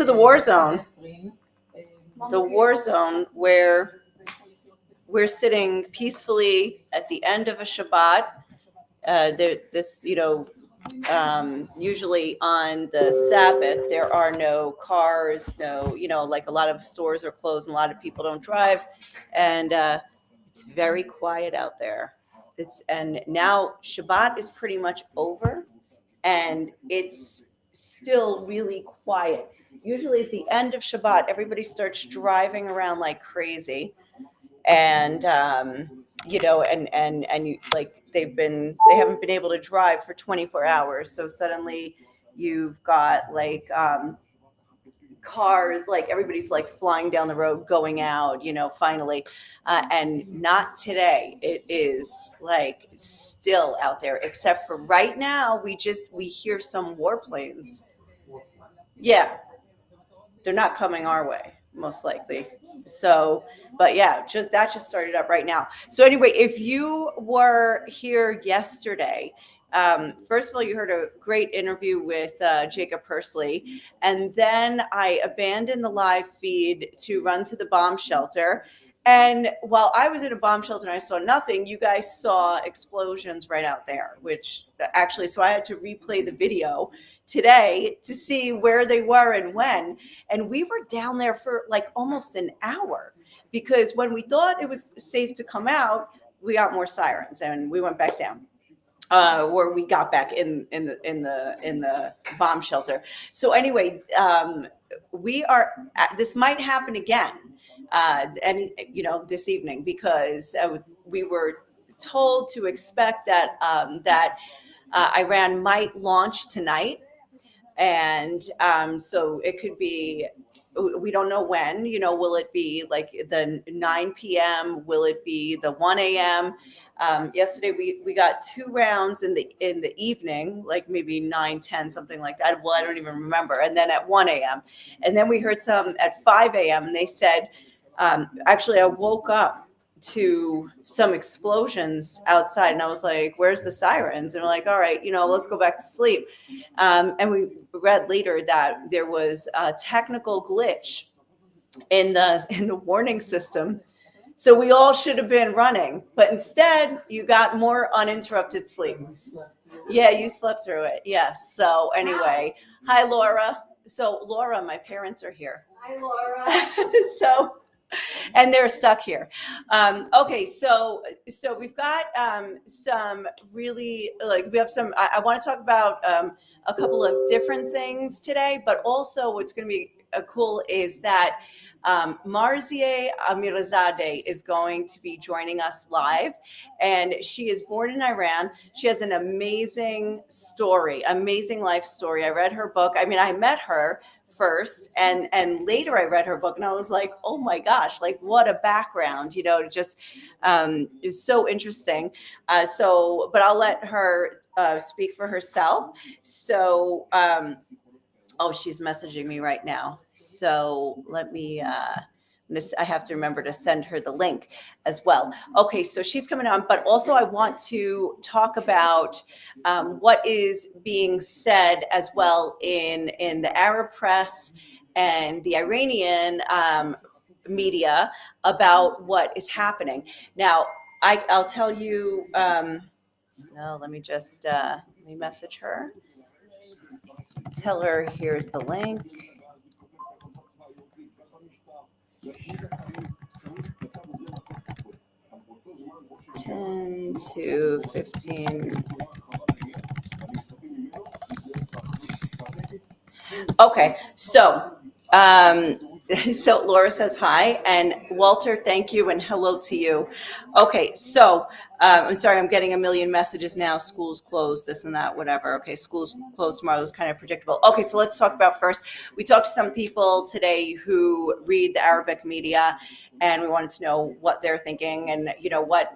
the war zone. The war zone where we're sitting peacefully at the end of a Shabbat. Usually on the Sabbath, there are no cars, like a lot of stores are closed and a lot of people don't drive. And it's very quiet out there. And now Shabbat is pretty much over and it's still really quiet. Usually at the end of Shabbat, everybody starts driving around like crazy. And they haven't been able to drive for 24 hours, so suddenly you've got like cars, like everybody's like flying down the road going out, finally. And not today. It is like still out there, except for right now we hear some warplanes. Yeah, they're not coming our way, most likely. So, but yeah, that just started up right now. So anyway, if you were here yesterday, first of all, you heard a great interview with Jacob Persley, and then I abandoned the live feed to run to the bomb shelter. And while I was in a bomb shelter and I saw nothing, you guys saw explosions right out there, which actually, so I had to replay the video today to see where they were and when. And we were down there for like almost an hour because when we thought it was safe to come out, we got more sirens and we went back down. Where we got back in the bomb shelter. So anyway, this might happen again, this evening, because we were told to expect that Iran might launch tonight, and so it could be. We don't know when. Will it be like the 9 p.m.? Will it be the 1 a.m.? Yesterday we got 2 rounds in the evening, like maybe 9, 10, something like that. Well, I don't even remember. And then at 1 a.m. And then we heard some at 5 a.m. And they said, actually, I woke up to some explosions outside and I was like, where's the sirens? And we're like, all right, let's go back to sleep. And we read later that there was a technical glitch in the warning system. So we all should have been running, but instead you got more uninterrupted sleep. Yeah, you slept through it. Yes. So anyway, hi, Laura. So Laura, my parents are here. Hi, Laura. And they're stuck here. Okay, so we've got some really, we have some, I want to talk about a couple of different things today, but also what's going to be cool is that Marziyeh Amirizadeh is going to be joining us live, and she is born in Iran. She has an amazing story, amazing life story. I read her book. I mean, I met her first and later I read her book and I was like, oh my gosh, like what a background, just is so interesting. But I'll let her speak for herself. So, oh, she's messaging me right now. So let me, I have to remember to send her the link as well. Okay, so she's coming on, but also I want to talk about what is being said as well in the Arab press and the Iranian media about what is happening. Now, I'll tell you, let me just, let me message her. Tell her here's the link. $10 to $15. Okay, so so Laura says hi, and Walter, thank you, and hello to you. Okay, so I'm sorry, I'm getting a million messages now. School's closed, this and that, whatever. Okay, school's closed tomorrow is kind of predictable. Okay, so let's talk about first. We talked to some people today who read the Arabic media, and we wanted to know what they're thinking and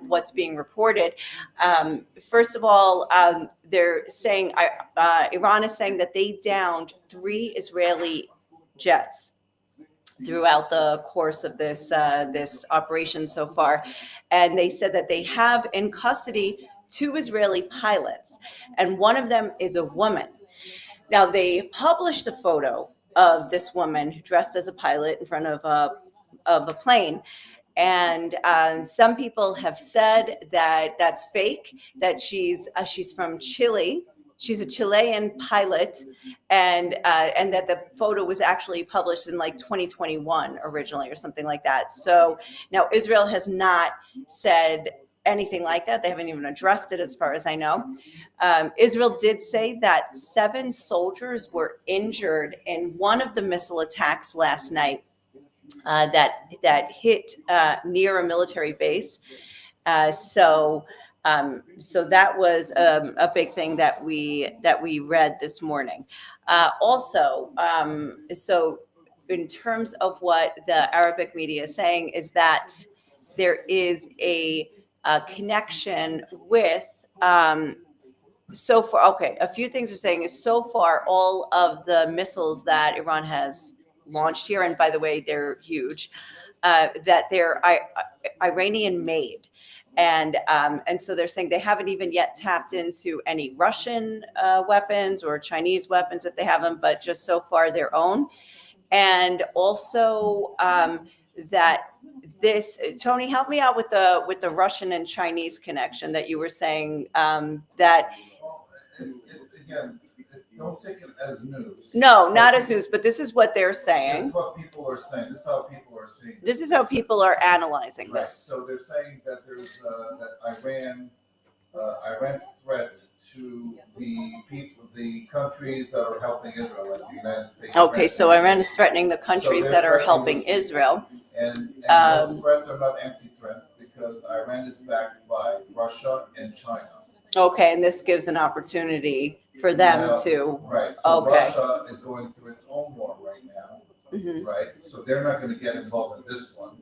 what's being reported. First of all, they're saying Iran is saying that they downed 3 Israeli jets throughout the course of this operation so far, and they said that they have in custody 2 Israeli pilots, and one of them is a woman. Now they published a photo of this woman dressed as a pilot in front of a plane. And some people have said that that's fake, that she's from Chile. She's a Chilean pilot, and that the photo was actually published in like 2021 originally or something like that. So now Israel has not said anything like that. They haven't even addressed it, as far as I know. Israel did say that 7 soldiers were injured in one of the missile attacks last night that hit near a military base. So that was a big thing that we read this morning. So in terms of what the Arabic media is saying, is that there is a connection with. So far, okay, a few things are saying is, so far all of the missiles that Iran has launched here, and by the way, they're huge, that they're Iranian made. And so they're saying they haven't even yet tapped into any Russian weapons or Chinese weapons if they have them, but just so far their own. And also that this, Tony, help me out with the Russian and Chinese connection that you were saying, that it's again, don't take it as news. no, not as news, but this is what they're This saying. is what people are saying. This is how people are seeing it. This is how people are analyzing Right. this. So they're saying that there's that Iran's threats to the people, the countries that are helping Israel, like the United States. Okay, so Iran is threatening the countries that are helping Israel. And those threats are not empty threats, because Iran is backed by Russia and China. Okay, and this gives an opportunity for them Now, to. Right. So Okay. Russia is going through its own war right now. Mhm. Right? So they're not going to get involved in this one.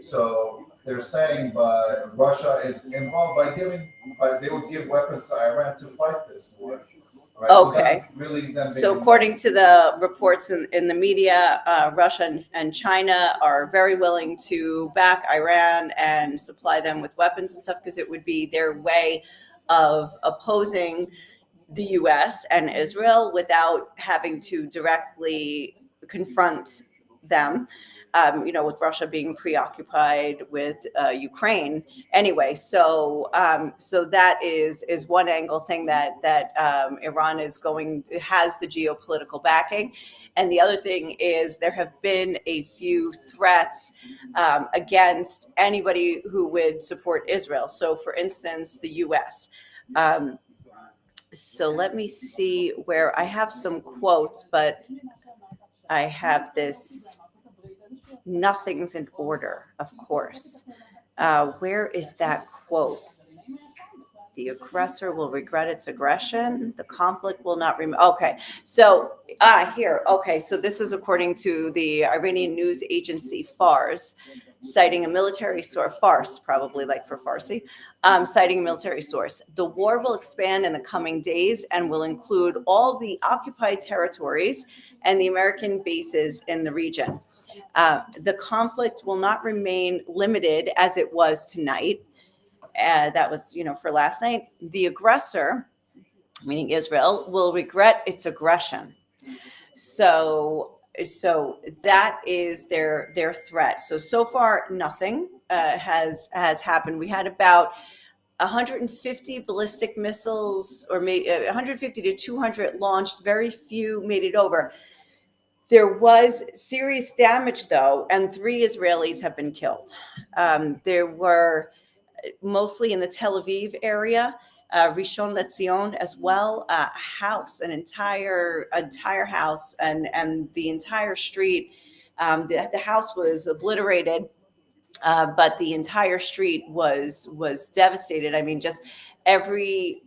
So they're saying, but Russia is involved by they would give weapons to Iran to fight this war. Right? Okay. Really, then So according to the reports in the media, Russia and China are very willing to back Iran and supply them with weapons and stuff, because it would be their way of opposing the U.S. and Israel without having to directly confront them. With Russia being preoccupied with Ukraine anyway. So that is one angle, saying that Iran has the geopolitical backing. And the other thing is, there have been a few threats against anybody who would support Israel. So, for instance, the U.S. So let me see where I have some quotes, but I have this. Nothing's in order, of course. Where is that quote? The aggressor will regret its aggression. The conflict will not remain. Okay, so here. Okay, so this is according to the Iranian news agency Fars, citing a military source. Fars, probably like for Farsi. Citing a military source. The war will expand in the coming days and will include all the occupied territories and the American bases in the region. The conflict will not remain limited as it was tonight. That was, for last night. The aggressor, meaning Israel, will regret its aggression. So that is their threat. So far, nothing has happened. We had about 150 ballistic missiles, or maybe 150 to 200 launched. Very few made it over. There was serious damage, though, and 3 Israelis have been killed. There were mostly in the Tel Aviv area, Rishon LeZion as well. A house, an entire house, and the entire street. The house was obliterated, but the entire street was devastated. I mean, just every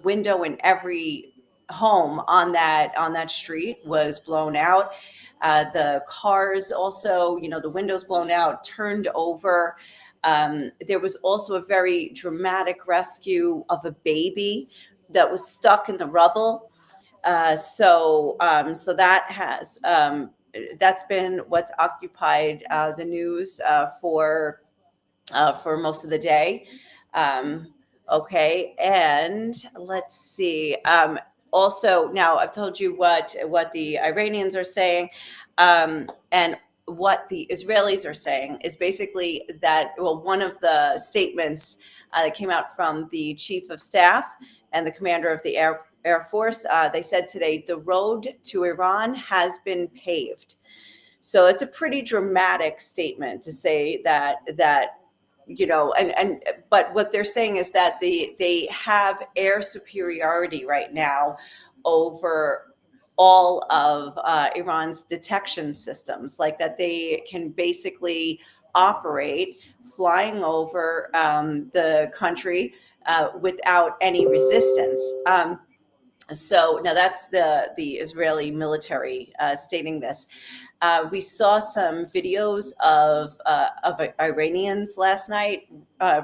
window in every home on that street was blown out. The cars also, the windows blown out, turned over. There was also a very dramatic rescue of a baby that was stuck in the rubble. So that's been what's occupied the news for most of the day. Okay, and let's see. Also, now I've told you what the Iranians are saying, and what the Israelis are saying is basically that, well, one of the statements that came out from the chief of staff and the commander of the Air Force, they said today, the road to Iran has been paved. So it's a pretty dramatic statement to say that, and but what they're saying is that they have air superiority right now over all of Iran's detection systems, like that they can basically operate flying over the country without any resistance. So now that's the Israeli military stating this. We saw some videos of Iranians last night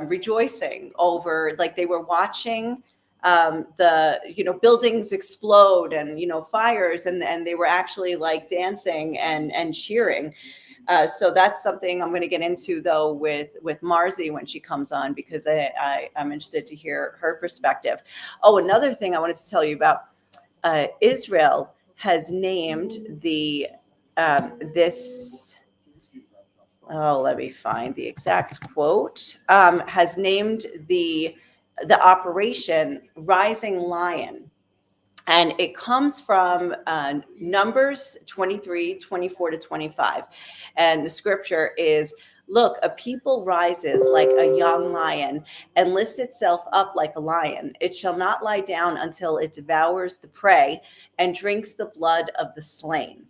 rejoicing over, like they were watching the buildings explode and fires, and they were actually like dancing and cheering. So that's something I'm going to get into though with Marzi when she comes on, because I'm interested to hear her perspective. Oh, another thing I wanted to tell you about, Israel has named the this. Oh, let me find the exact quote. Has named the operation Rising Lion. And it comes from Numbers 23, 24 to 25. And the scripture is, look, a people rises like a young lion and lifts itself up like a lion. It shall not lie down until it devours the prey and drinks the blood of the slain.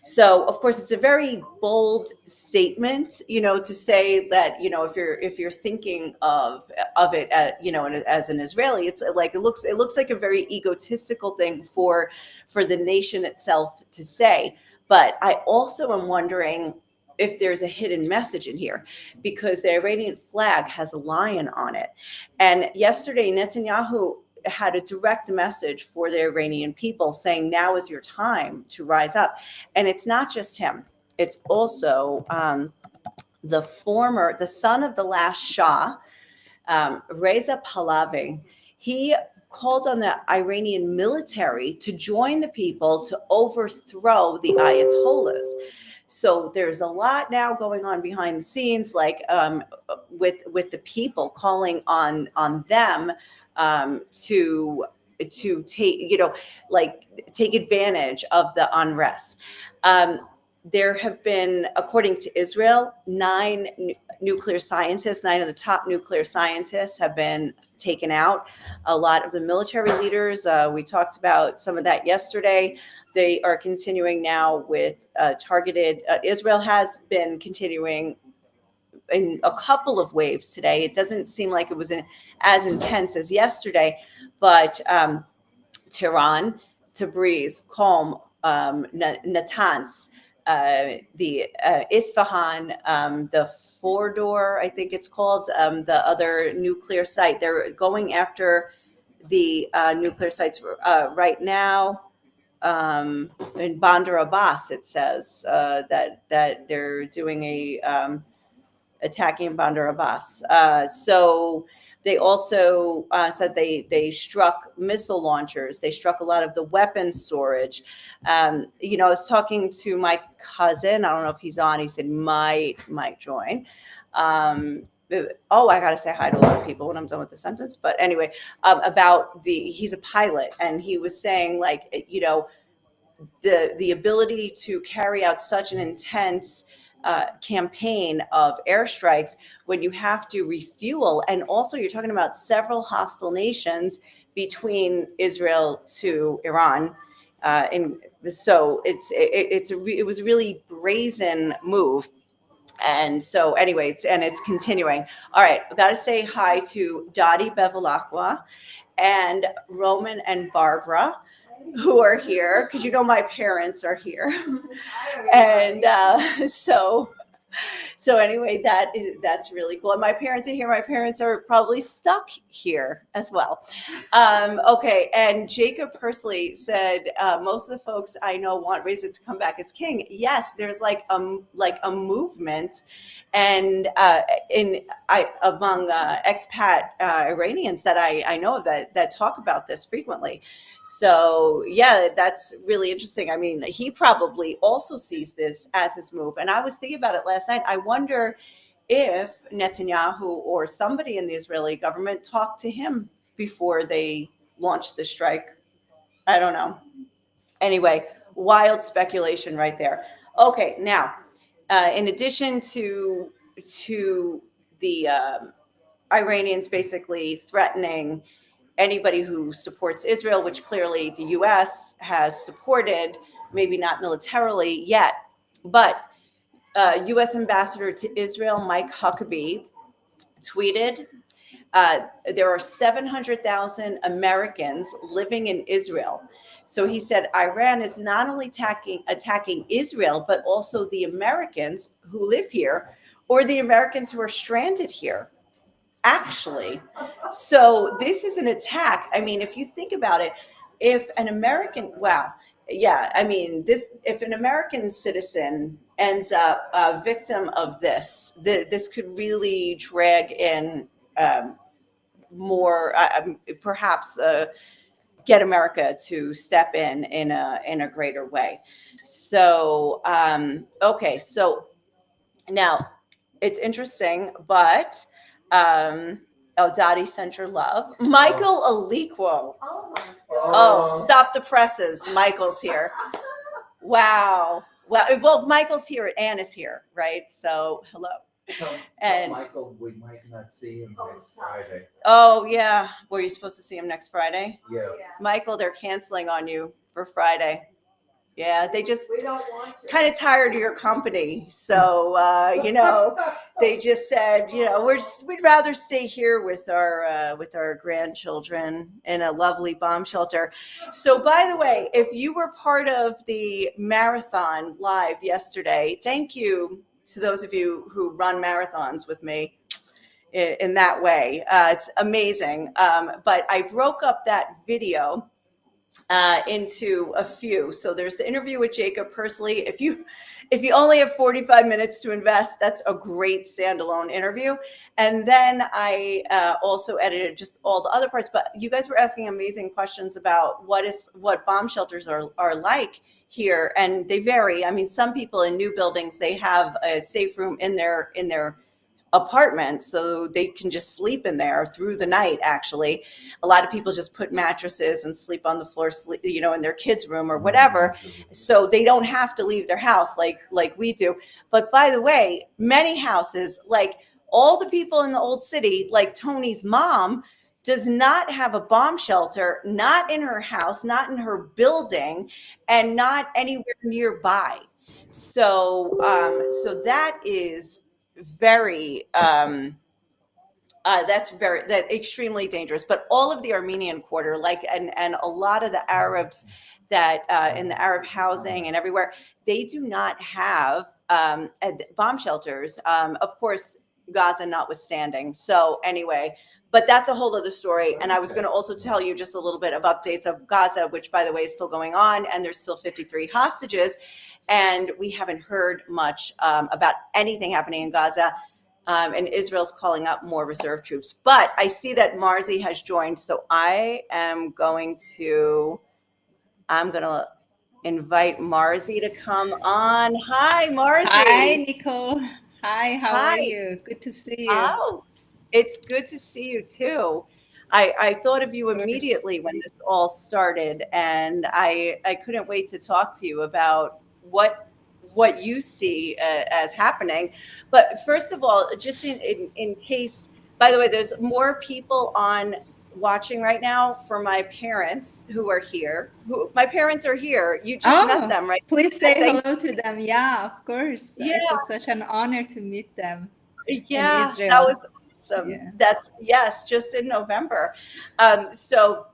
So, of course, it's a very bold statement, to say that, if you're thinking of it, as an Israeli, it's like it looks like a very egotistical thing for the nation itself to say. But I also am wondering if there's a hidden message in here, because the Iranian flag has a lion on it. And yesterday, Netanyahu had a direct message for the Iranian people saying, now is your time to rise up. And it's not just him. It's also the son of the last Shah, Reza Pahlavi. He called on the Iranian military to join the people to overthrow the Ayatollahs. So there's a lot now going on behind the scenes, like with the people calling on them to take take advantage of the unrest. There have been, according to Israel, 9 nuclear scientists, 9 of the top nuclear scientists have been taken out. A lot of the military leaders, we talked about some of that yesterday. They are continuing now with targeted, Israel has been continuing in a couple of waves today. It doesn't seem like it was as intense as yesterday, but Tehran, Tabriz, Qom, Natanz, the Isfahan, the Fordor, I think it's called, the other nuclear site. They're going after the nuclear sites right now. In Bandar Abbas, it says that they're doing a attacking Bandar Abbas. So they also said they struck missile launchers. They struck a lot of the weapon storage. I was talking to my cousin. I don't know if he's on. He said might join. I got to say hi to a lot of people when I'm done with the sentence. But anyway, he's a pilot, and he was saying, like, the ability to carry out such an intense campaign of airstrikes when you have to refuel, and also you're talking about several hostile nations between Israel to Iran, and so it was a really brazen move. And so anyway, it's continuing. All right, I've got to say hi to Dottie Bevilacqua and Roman and Barbara, who are here, because my parents are here. And so So anyway, that's really cool. And my parents are here. My parents are probably stuck here as well. Okay, and Jacob Persley said most of the folks I know want Reza to come back as king. Yes, there's like a movement, and in I among expat Iranians that I know of that talk about this frequently. So yeah, that's really interesting. I mean, he probably also sees this as his move. And I was thinking about it last night. I wonder if Netanyahu or somebody in the Israeli government talked to him before they launched the strike. I don't know. Anyway, wild speculation right there. Okay, now, in addition to the Iranians basically threatening anybody who supports Israel, which clearly the U.S. has supported, maybe not militarily yet, but U.S. Ambassador to Israel Mike Huckabee tweeted, there are 700,000 Americans living in Israel. So he said Iran is not only attacking Israel, but also the Americans who live here or the Americans who are stranded here, actually. So this is an attack. I mean, if you think about it, if an American, wow, yeah, I mean, if an American citizen ends up a victim of this could really drag in more, perhaps get America to step in a greater way. So okay, so now it's interesting, but oh, Dottie sent your love. Michael Aliquo. Oh, stop the presses. Michael's here. Wow. Well, Michael's here. Anne is here, right? So hello. And Michael, we might not see him next Friday. oh yeah, were you supposed to see him next Friday? Yeah. Michael, they're canceling on you for Friday. Yeah, they just kind of tired of your company. So, they just said, we'd rather stay here with our grandchildren in a lovely bomb shelter. So, by the way, if you were part of the marathon live yesterday, thank you to those of you who run marathons with me in that way. It's amazing. But I broke up that video into a few. So there's the interview with Jacob Persley. If you only have 45 minutes to invest, that's a great standalone interview. And then I also edited just all the other parts. But you guys were asking amazing questions about what bomb shelters are like here, and they vary. I mean, some people in new buildings, they have a safe room in their apartment so they can just sleep in there through the night. Actually, a lot of people just put mattresses and sleep on the floor, in their kids' room or whatever, so they don't have to leave their house like we do. But by the way, many houses, like all the people in the old city, like Tony's mom, does not have a bomb shelter, not in her house, not in her building, and not anywhere nearby. So that is very that extremely dangerous. But all of the Armenian quarter, and a lot of the Arabs that in the Arab housing and everywhere, they do not have bomb shelters. Of course, Gaza notwithstanding. So anyway, but that's a whole other story. And I was going to also tell you just a little bit of updates of Gaza, which, by the way, is still going on, and there's still 53 hostages, and we haven't heard much about anything happening in Gaza. And Israel's calling up more reserve troops. But I see that Marzi has joined, so I'm going to invite Marzi to come on. Hi, Marzi. Hi, Nicole. Hi, how Hi. are you? Good to see you. Oh, it's good to see you too. I thought of you Of course. immediately when this all started, and I couldn't wait to talk to you about what you see as happening. But first of all, just in case, by the way, there's more people on watching right now for my parents who are here. My parents are here. You just met them, right? Please say Thanks. hello to them. Yeah, of course. Yeah. It was such an honor to meet them Yeah, in Israel. that was awesome. Yeah. Yes, just in November. So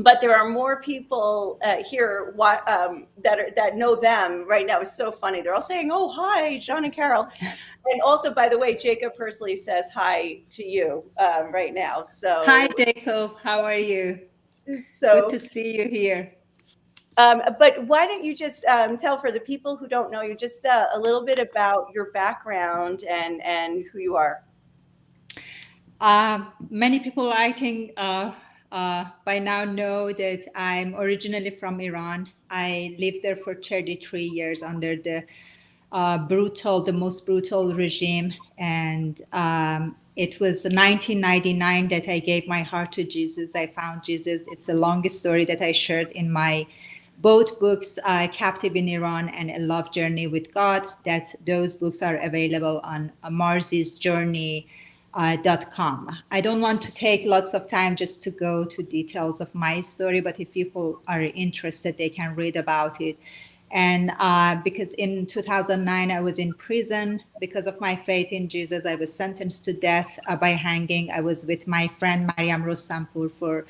but there are more people here that know them right now. It's so funny. They're all saying, "Oh, hi, John and Carol," and also, by the way, Jacob personally says hi to you right now. Hi, So, Jacob. How are you? Good so, to see you here. but why don't you just tell, for the people who don't know you, just a little bit about your background and who you are. Many people, I think, by now know that I'm originally from Iran. I lived there for 33 years under the the most brutal regime. And it was 1999 that I gave my heart to Jesus. I found Jesus. It's a long story that I shared in my both books, Captive in Iran and A Love Journey with God, that those books are available on Marziyeh's Journey .com. I don't want to take lots of time just to go to details of my story, but if people are interested, they can read about it. And because in 2009, I was in prison because of my faith in Jesus. I was sentenced to death by hanging. I was with my friend Mariam Rosampur for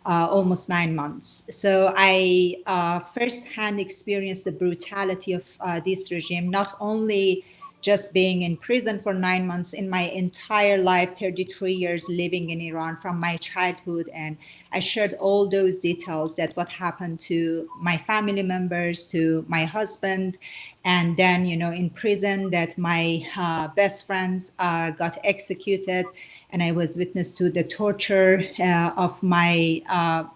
almost 9 months. So I firsthand experienced the brutality of this regime, not only just being in prison for 9 months, in my entire life, 33 years living in Iran from my childhood. And I shared all those details, that what happened to my family members, to my husband, and then, in prison, that my best friends got executed, and I was witness to the torture of my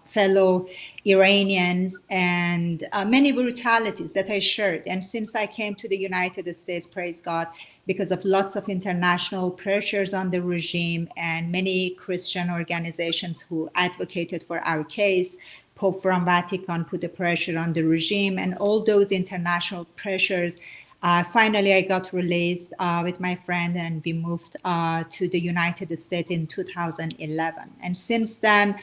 fellow Iranians, and many brutalities that I shared. And since I came to the United States, praise God, because of lots of international pressures on the regime and many Christian organizations who advocated for our case, Pope from Vatican put the pressure on the regime, and all those international pressures. Finally, I got released with my friend, and we moved to the United States in 2011. And since then,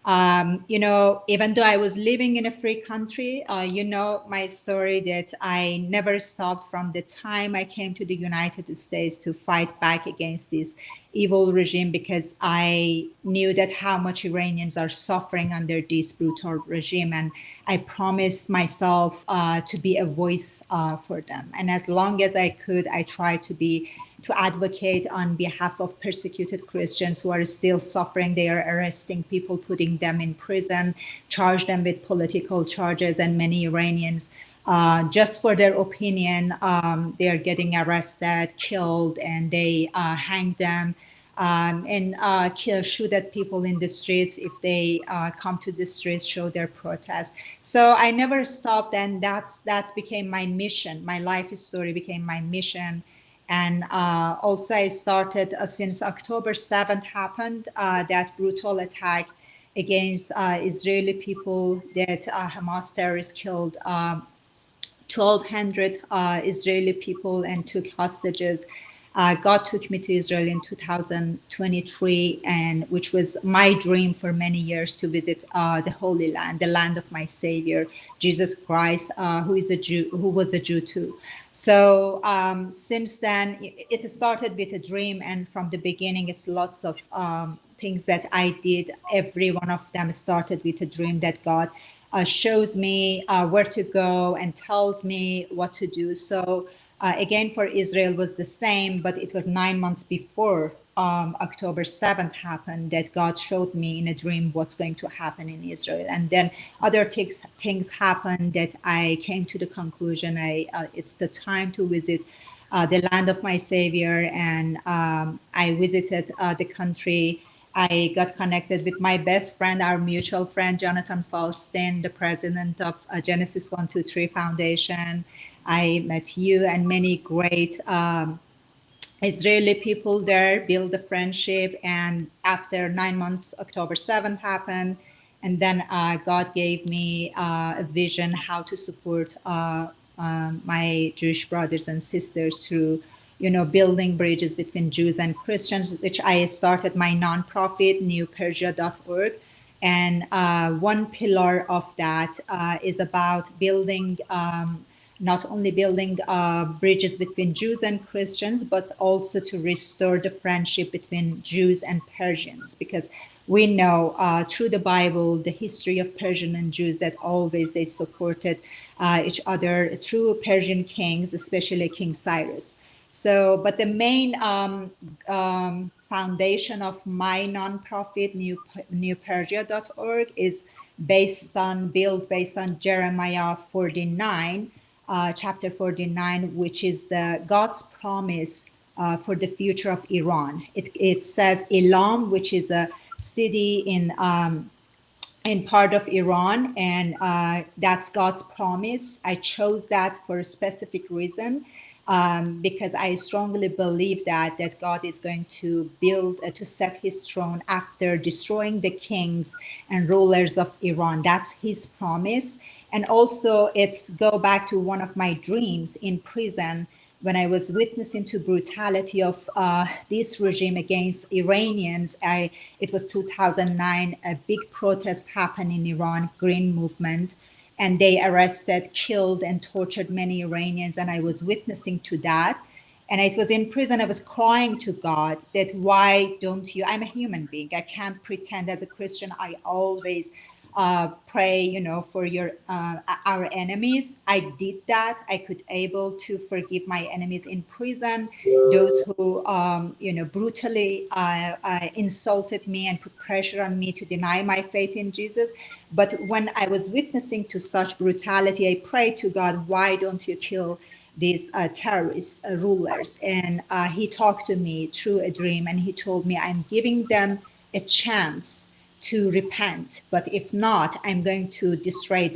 even though I was living in a free country, my story, that I never stopped from the time I came to the United States to fight back against this evil regime, because I knew that how much Iranians are suffering under this brutal regime, and I promised myself to be a voice for them. And as long as I could, I tried to advocate on behalf of persecuted Christians who are still suffering. They are arresting people, putting them in prison, charge them with political charges, and many Iranians, just for their opinion, they are getting arrested, killed, and they hang them, and shoot at people in the streets if they come to the streets, show their protest. So I never stopped, and that became my mission. My life story became my mission. And also I started, since October 7th happened, that brutal attack against Israeli people, that Hamas terrorists killed 1,200 Israeli people and took hostages. God took me to Israel in 2023, and which was my dream for many years, to visit the Holy Land, the land of my Savior, Jesus Christ, who is a Jew, who was a Jew too. So since then, it started with a dream, and from the beginning, it's lots of things that I did. Every one of them started with a dream that God shows me where to go and tells me what to do. So again, for Israel was the same, but it was 9 months before October 7th happened that God showed me in a dream what's going to happen in Israel. And then other things happened that I came to the conclusion it's the time to visit the land of my Savior. And I visited the country. I got connected with my best friend, our mutual friend, Jonathan Falstein, the president of Genesis 123 Foundation. I met you and many great Israeli people there, build a friendship. And after 9 months, October 7th happened. And then God gave me a vision how to support my Jewish brothers and sisters through, building bridges between Jews and Christians, which I started my nonprofit, newpersia.org. And one pillar of that is about building not only building bridges between Jews and Christians, but also to restore the friendship between Jews and Persians, because we know through the Bible, the history of Persian and Jews, that always they supported each other through Persian kings, especially King Cyrus. So, but the main foundation of my nonprofit, newpersia.org, is built based on Jeremiah 49, chapter 49, which is the God's promise for the future of Iran. It says Elam, which is a city in part of Iran, and that's God's promise. I chose that for a specific reason, because I strongly believe that God is going to build to set His throne after destroying the kings and rulers of Iran. That's His promise. And also, it's go back to one of my dreams in prison, when I was witnessing to brutality of this regime against Iranians. It was 2009, a big protest happened in Iran, Green Movement, and they arrested, killed, and tortured many Iranians, and I was witnessing to that. And it was in prison, I was crying to God that why don't you, I'm a human being, I can't pretend as a Christian, I always pray, for our enemies. I did that. I could able to forgive my enemies in prison, those who, brutally insulted me and put pressure on me to deny my faith in Jesus. But when I was witnessing to such brutality, I prayed to God, why don't you kill these terrorist rulers? And he talked to me through a dream, and he told me, I'm giving them a chance to repent, but if not, I'm going to destroy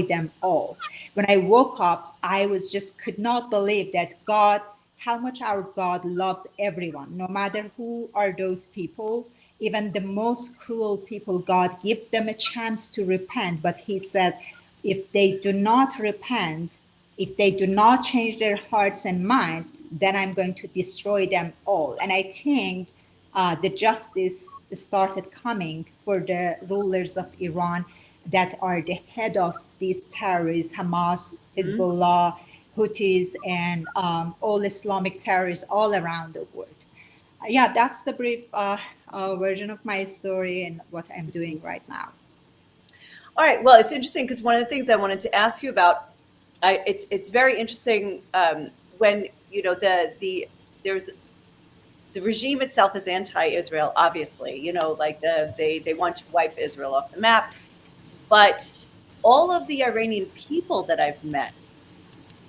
them all. When I woke up, I was just could not believe that God, how much our God loves everyone, no matter who are those people, even the most cruel people. God give them a chance to repent, but He says, if they do not repent, if they do not change their hearts and minds, then I'm going to destroy them all. And I think the justice started coming for the rulers of Iran that are the head of these terrorists, Hamas, Hezbollah, Houthis, and all Islamic terrorists all around the world. Yeah, that's the brief version of my story and what I'm doing right now. All right. Well, it's interesting because one of the things I wanted to ask you about, it's very interesting when there's the regime itself is anti-Israel, obviously. Like they want to wipe Israel off the map, but all of the Iranian people that I've met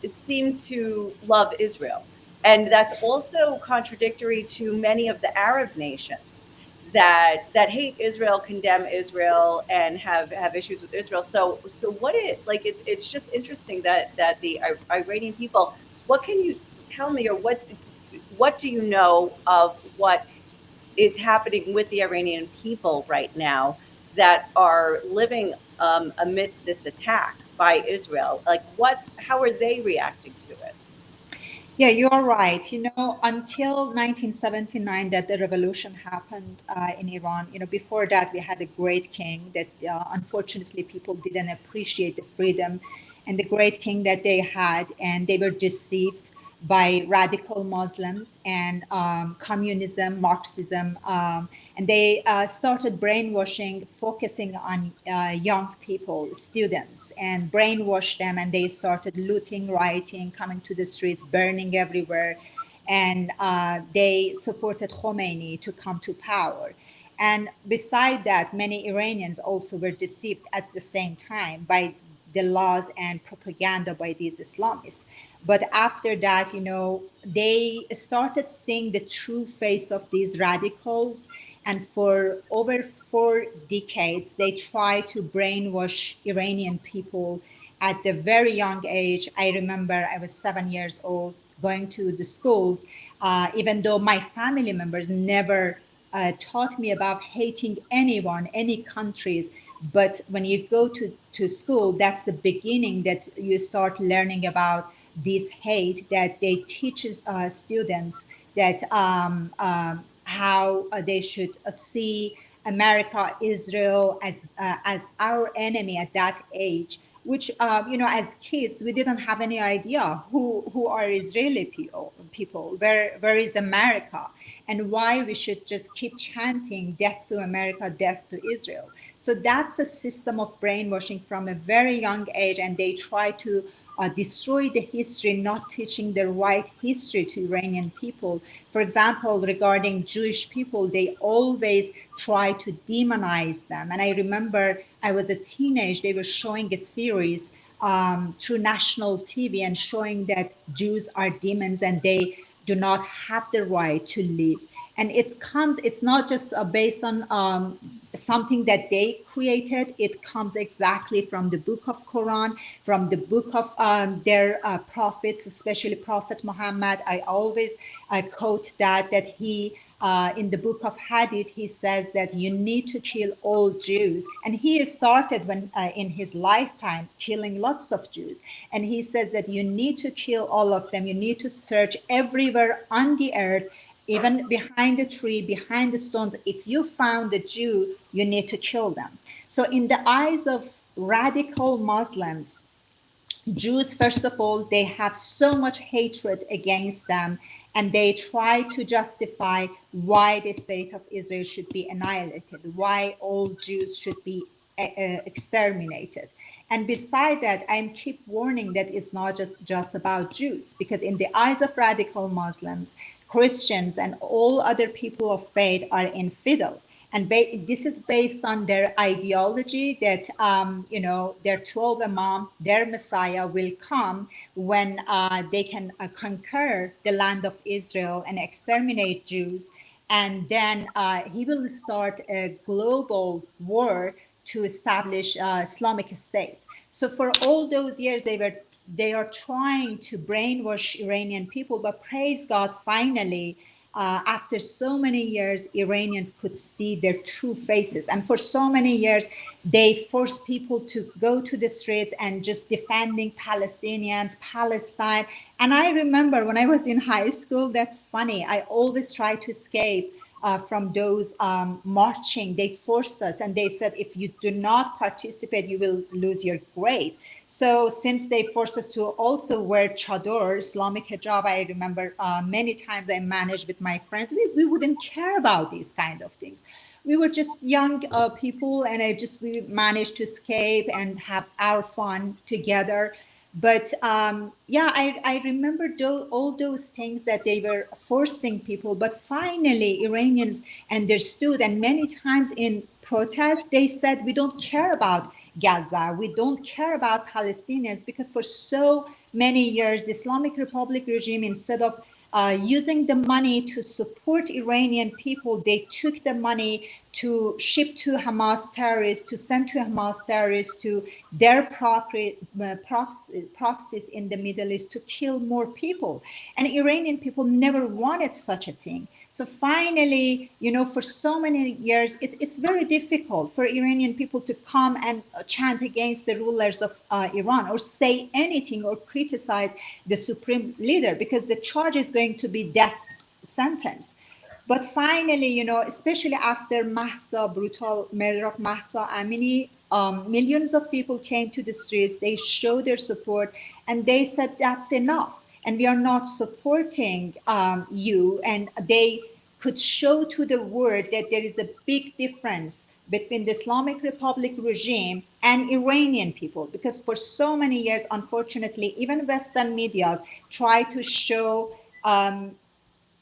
seem to love Israel. And that's also contradictory to many of the Arab nations that hate Israel, condemn Israel, and have issues with Israel. So what it's just interesting that the Iranian people. What can you tell me, or what do you know of what is happening with the Iranian people right now that are living amidst this attack by Israel? Like, how are they reacting to it? Yeah, you are right. Until 1979, that the revolution happened in Iran. Before that, we had a great king that unfortunately people didn't appreciate the freedom and the great king that they had, and they were deceived by radical Muslims and communism, Marxism, and they started brainwashing, focusing on young people, students, and brainwashed them. And they started looting, rioting, coming to the streets, burning everywhere. And they supported Khomeini to come to power. And beside that, many Iranians also were deceived at the same time by the laws and propaganda by these Islamists. But after that, they started seeing the true face of these radicals. And for over 4 decades, they tried to brainwash Iranian people at the very young age. I remember I was 7 years old going to the schools, even though my family members never taught me about hating anyone, any countries. But when you go to school, that's the beginning that you start learning about this hate, that they teach students that how they should see America, Israel as our enemy at that age. which, as kids, we didn't have any idea who are Israeli people, where is America, and why we should just keep chanting death to America, death to Israel. So that's a system of brainwashing from a very young age, and they try to destroy the history, not teaching the right history to Iranian people. For example, regarding Jewish people, they always try to demonize them. And I remember I was a teenager, they were showing a series through national TV and showing that Jews are demons and they do not have the right to live. And it's not just based on something that they created. It comes exactly from the book of Quran, from the book of their prophets, especially Prophet Muhammad. I always quote that he in the book of Hadith, he says that you need to kill all Jews. And he started when in his lifetime killing lots of Jews. And he says that you need to kill all of them. You need to search everywhere on the earth, even behind the tree, behind the stones. If you found a Jew, you need to kill them. So in the eyes of radical Muslims, Jews, first of all, they have so much hatred against them, and they try to justify why the state of Israel should be annihilated, why all Jews should be exterminated. And beside that, I keep warning that it's not just about Jews, because in the eyes of radical Muslims, Christians and all other people of faith are infidel. And this is based on their ideology that, their 12 Imam, their Messiah will come when they can conquer the land of Israel and exterminate Jews. And then he will start a global war to establish Islamic State. So for all those years, they are trying to brainwash Iranian people, but praise God, finally, after so many years, Iranians could see their true faces. And for so many years, they forced people to go to the streets and just defending Palestinians, Palestine. And I remember when I was in high school, that's funny, I always tried to escape from those marching. They forced us and they said, if you do not participate, you will lose your grade. So since they forced us to also wear chador, Islamic hijab, I remember many times I managed with my friends, we wouldn't care about these kind of things. We were just young people, and we managed to escape and have our fun together. But I remember all those things that they were forcing people. But finally, Iranians understood, and many times in protests, they said, we don't care about Gaza, we don't care about Palestinians, because for so many years, the Islamic Republic regime, instead of using the money to support Iranian people, they took the money to ship to Hamas terrorists, to send to Hamas terrorists, to their proxies in the Middle East to kill more people. And Iranian people never wanted such a thing. So finally, for so many years, it's very difficult for Iranian people to come and chant against the rulers of Iran or say anything or criticize the supreme leader, because the charge is going to be death sentence. But finally, especially after brutal murder of Mahsa Amini, millions of people came to the streets. They showed their support, and they said, that's enough, and we are not supporting you. And they could show to the world that there is a big difference between the Islamic Republic regime and Iranian people, because for so many years, unfortunately, even Western media try to show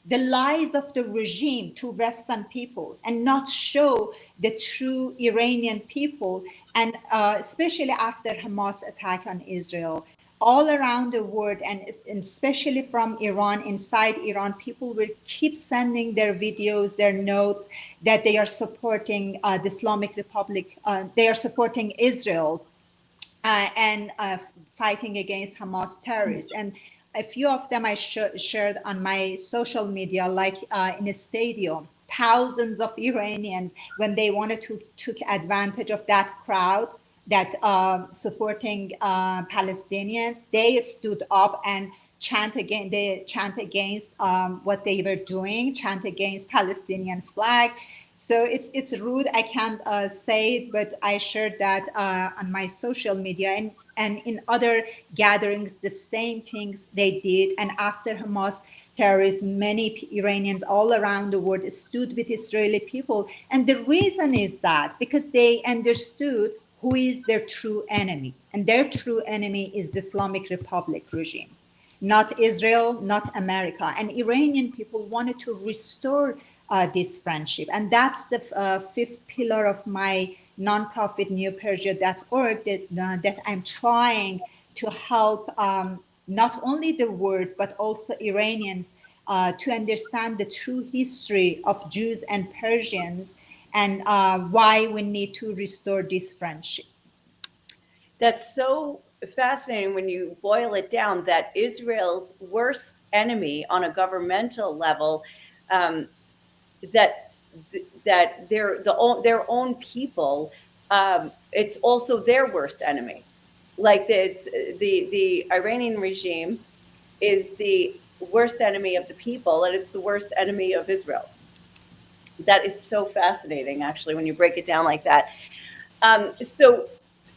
the lies of the regime to Western people and not show the true Iranian people. And especially after Hamas attack on Israel, all around the world, and especially from Iran, inside Iran, people will keep sending their videos, their notes, that they are supporting the Islamic Republic, they are supporting Israel and fighting against Hamas terrorists. And a few of them I shared on my social media, like in a stadium, thousands of Iranians, when they wanted to took advantage of that crowd that supporting Palestinians, they stood up and they chant against what they were doing, chant against Palestinian flag. So it's rude. I can't say it, but I shared that on my social media and in other gatherings, the same things they did. And after Hamas terrorists, many Iranians all around the world stood with Israeli people. And the reason is that because they understood who is their true enemy. And their true enemy is the Islamic Republic regime, not Israel, not America. And Iranian people wanted to restore this friendship. And that's the fifth pillar of my nonprofit newpersia.org that I'm trying to help not only the world, but also Iranians to understand the true history of Jews and Persians and why we need to restore this friendship. That's so fascinating when you boil it down, that Israel's worst enemy on a governmental level, um, that that their own people, it's also their worst enemy. Like it's the Iranian regime is the worst enemy of the people, and it's the worst enemy of Israel. That is so fascinating, actually, when you break it down like that. So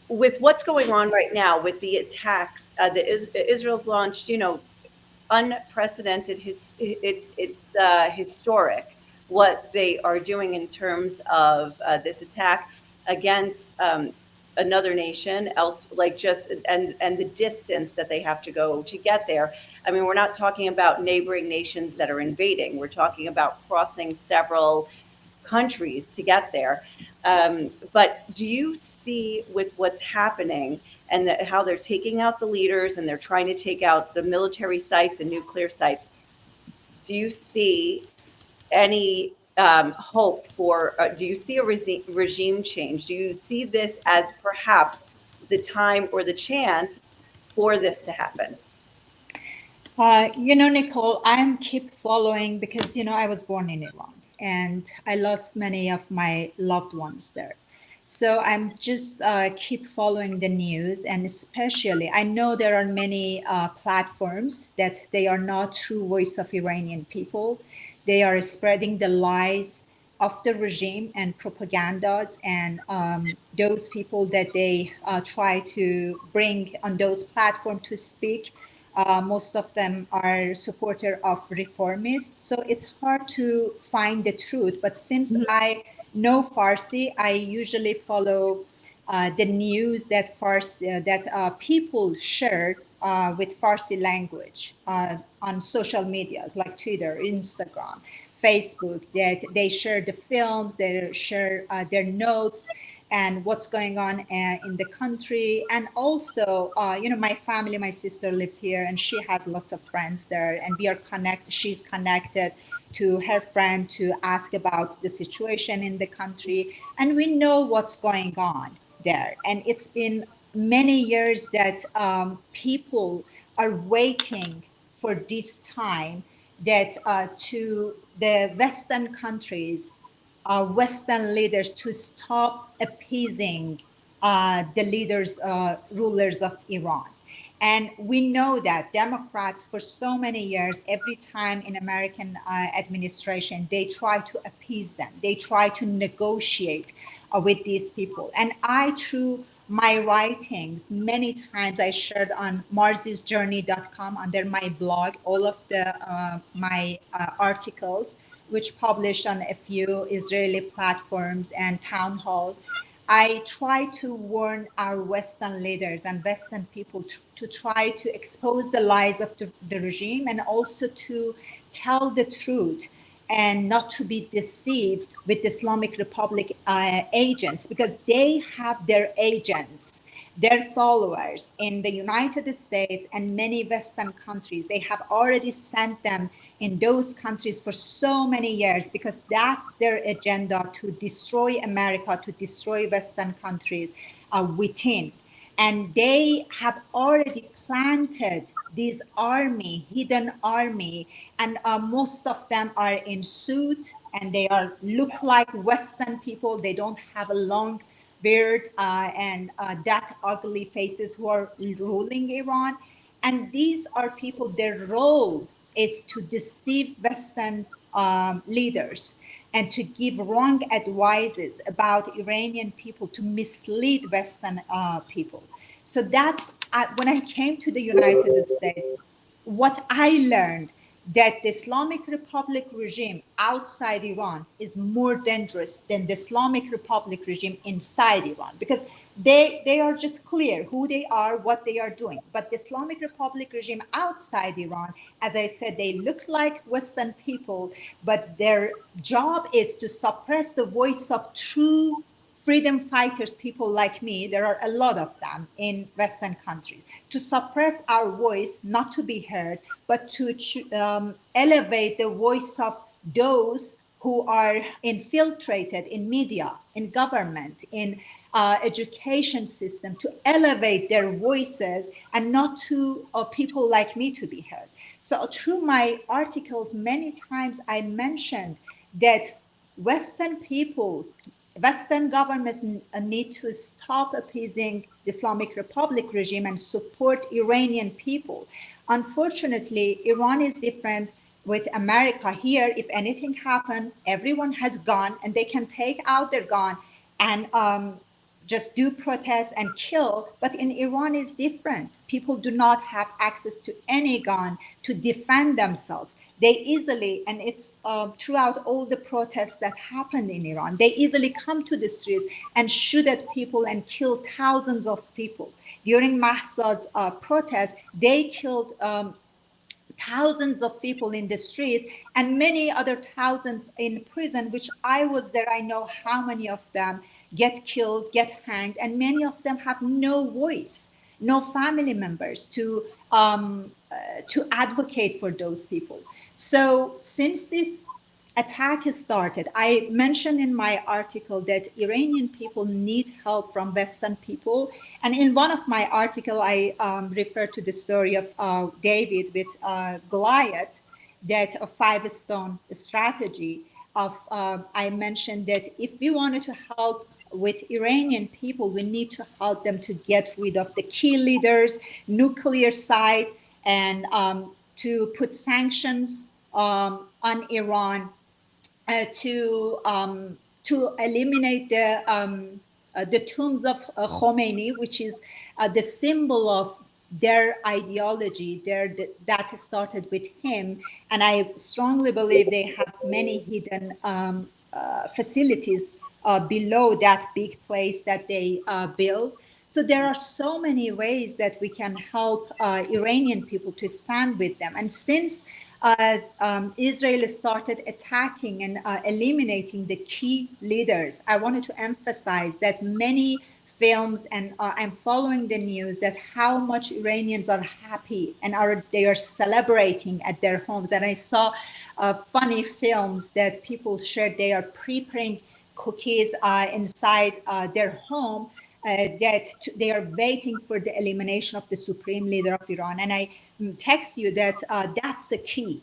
with what's going on right now with the attacks, Israel's launched, unprecedented. It's historic what they are doing in terms of this attack against another nation else, like just and the distance that they have to go to get there. I mean, we're not talking about neighboring nations that are invading. We're talking about crossing several countries to get there. But do you see with what's happening and how they're taking out the leaders and they're trying to take out the military sites and nuclear sites? Do you see any hope for? Do you see a regime change? Do you see this as perhaps the time or the chance for this to happen? Nicole, I'm keep following because, I was born in Iran and I lost many of my loved ones there. So I'm just keep following the news, and especially I know there are many platforms that they are not true voice of Iranian people. They are spreading the lies of the regime and propagandas, and those people that they try to bring on those platforms to speak, most of them are supporter of reformists. So it's hard to find the truth. But since I know Farsi, I usually follow the news that people share with Farsi language on social medias like Twitter, Instagram, Facebook. That they share the films, they share their notes and what's going on in the country. And also, my family, my sister lives here and she has lots of friends there, and we are connected. She's connected to her friend to ask about the situation in the country. And we know what's going on there. And it's been many years that people are waiting for this time that to the Western countries, Western leaders to stop appeasing the rulers of Iran. And we know that Democrats, for so many years, every time in American administration, they try to appease them. They try to negotiate with these people. And I, through my writings, many times I shared on marzizjourney.com under my blog, all of my articles, which published on a few Israeli platforms and town hall. I try to warn our Western leaders and Western people to try to expose the lies of the regime, and also to tell the truth and not to be deceived with the Islamic Republic agents, because they have their agents, their followers in the United States and many Western countries. They have already sent them in those countries for so many years, because that's their agenda, to destroy America, to destroy Western countries within. And they have already planted this army, hidden army, and most of them are in suit and they look like Western people. They don't have a long beard and that ugly faces who are ruling Iran. And these are people, their role is to deceive Western leaders and to give wrong advices about Iranian people, to mislead Western people. So that's when I came to the United States, what I learned, that the Islamic Republic regime outside Iran is more dangerous than the Islamic Republic regime inside Iran, because they are just clear who they are, what they are doing. But the Islamic Republic regime outside Iran, as I said, they look like Western people, but their job is to suppress the voice of true freedom fighters, people like me. There are a lot of them in Western countries, to suppress our voice, not to be heard, but to elevate the voice of those who are infiltrated in media, in government, in education system, to elevate their voices and not to people like me to be heard. So through my articles, many times I mentioned that Western people, Western governments need to stop appeasing the Islamic Republic regime and support Iranian people. Unfortunately, Iran is different with America. Here, if anything happened, everyone has gone and they can take out their gun and just do protests and kill. But in Iran is different. People do not have access to any gun to defend themselves. They easily, and it's throughout all the protests that happened in Iran, they easily come to the streets and shoot at people and kill thousands of people. During Mahsa's protests, they killed thousands of people in the streets and many other thousands in prison, which I was there. I know how many of them get killed, get hanged, and many of them have no voice, no family members to advocate for those people. So since this attack started, I mentioned in my article that Iranian people need help from Western people. And in one of my article, I refer to the story of David with Goliath, that a 5-stone strategy of, I mentioned that if we wanted to help with Iranian people, we need to help them to get rid of the key leaders, nuclear side, and to put sanctions on Iran, to eliminate the tombs of Khomeini, which is the symbol of their ideology, that started with him. And I strongly believe they have many hidden facilities below that big place that they built. So there are so many ways that we can help Iranian people to stand with them. And since Israel started attacking and eliminating the key leaders, I wanted to emphasize that many films, and I'm following the news, that how much Iranians are happy and they are celebrating at their homes. And I saw funny films that people shared. They are preparing cookies inside their home, that they are waiting for the elimination of the supreme leader of Iran. And I text you that that's the key,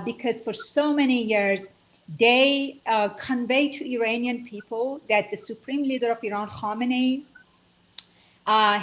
because for so many years, they convey to Iranian people that the supreme leader of Iran, Khamenei,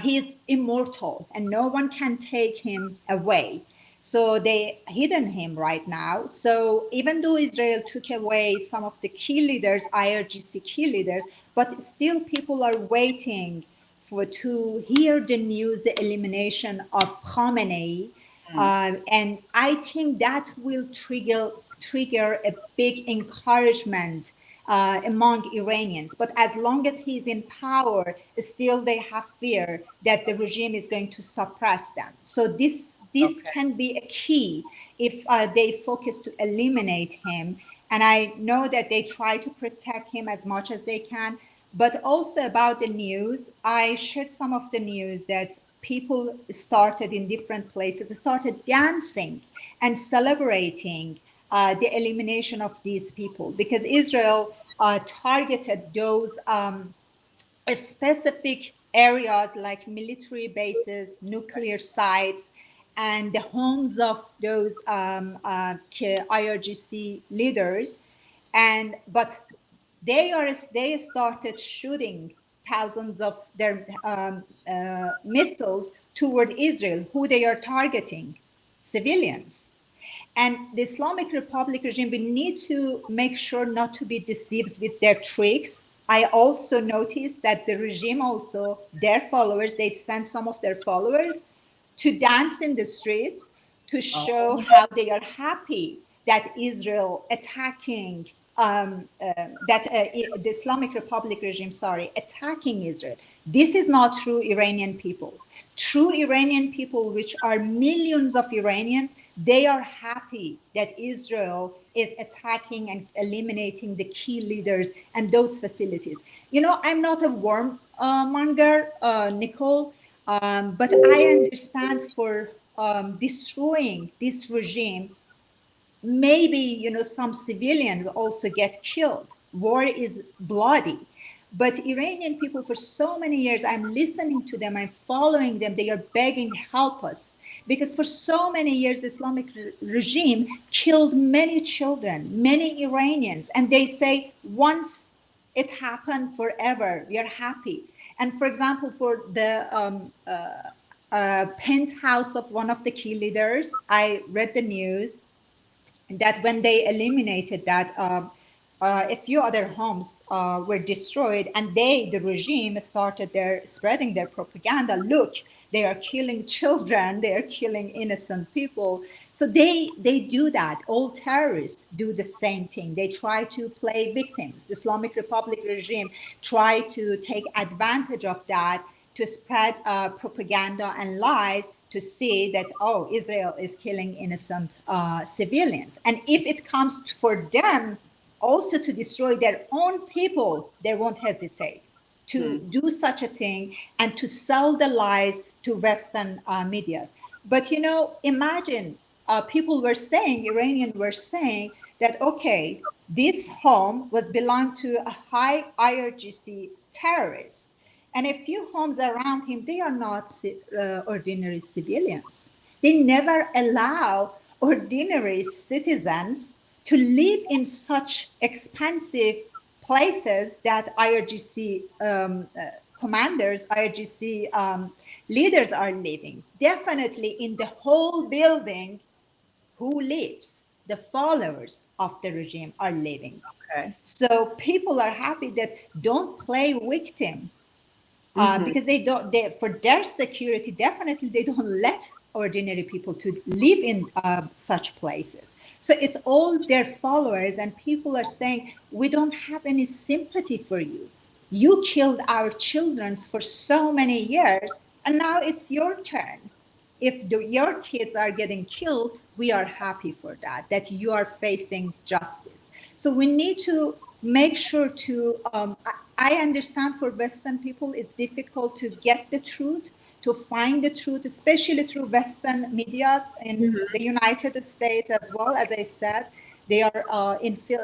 he is immortal and no one can take him away. So they hidden him right now. So even though Israel took away some of the key leaders, IRGC key leaders, but still people are waiting to hear the news, the elimination of Khamenei. And I think that will trigger a big encouragement among Iranians. But as long as he's in power, still they have fear that the regime is going to suppress them. So this can be a key if they focus to eliminate him. And I know that they try to protect him as much as they can. But also about the news, I shared some of the news that people started in different places, started dancing and celebrating the elimination of these people, because Israel targeted those specific areas like military bases, nuclear sites, and the homes of those IRGC leaders. But they started shooting thousands of their missiles toward Israel. Who they are targeting? Civilians. And the Islamic Republic regime, we need to make sure not to be deceived with their tricks. I also noticed that the regime also, their followers, they send some of their followers to dance in the streets to show how they are happy that Israel attacking, the Islamic Republic regime, attacking Israel. This is not true Iranian people. True Iranian people, which are millions of Iranians, they are happy that Israel is attacking and eliminating the key leaders and those facilities. You know, I'm not a warmonger, Nicole, but I understand for destroying this regime, maybe, you know, some civilians also get killed. War is bloody. But Iranian people, for so many years, I'm listening to them, I'm following them, they are begging, help us. Because for so many years, the Islamic regime killed many children, many Iranians. And they say, once it happened, forever, we are happy. And for example, for the penthouse of one of the key leaders, I read the news that when they eliminated that, a few other homes were destroyed, and the regime, started spreading their propaganda. Look, they are killing children, they are killing innocent people. So they do that. All terrorists do the same thing. They try to play victims. The Islamic Republic regime try to take advantage of that to spread propaganda and lies to see that, oh, Israel is killing innocent civilians. And if it comes for them also to destroy their own people, they won't hesitate to do such a thing and to sell the lies to Western medias. But, you know, imagine people were saying, Iranians were saying that, okay, this home was belonged to a high IRGC terrorist. And a few homes around him, they are not ordinary civilians. They never allow ordinary citizens to live in such expensive places that IRGC commanders, IRGC leaders are living. Definitely in the whole building, who lives? The followers of the regime are living. Okay. So people are happy that don't play victim. Because for their security, definitely they don't let ordinary people to live in such places. So it's all their followers, and people are saying, we don't have any sympathy for you. You killed our children for so many years, and now it's your turn. If your kids are getting killed, we are happy for that you are facing justice. So we need to make sure to, I understand for Western people it's difficult to get the truth, to find the truth, especially through Western medias in the United States as well. As I said, they are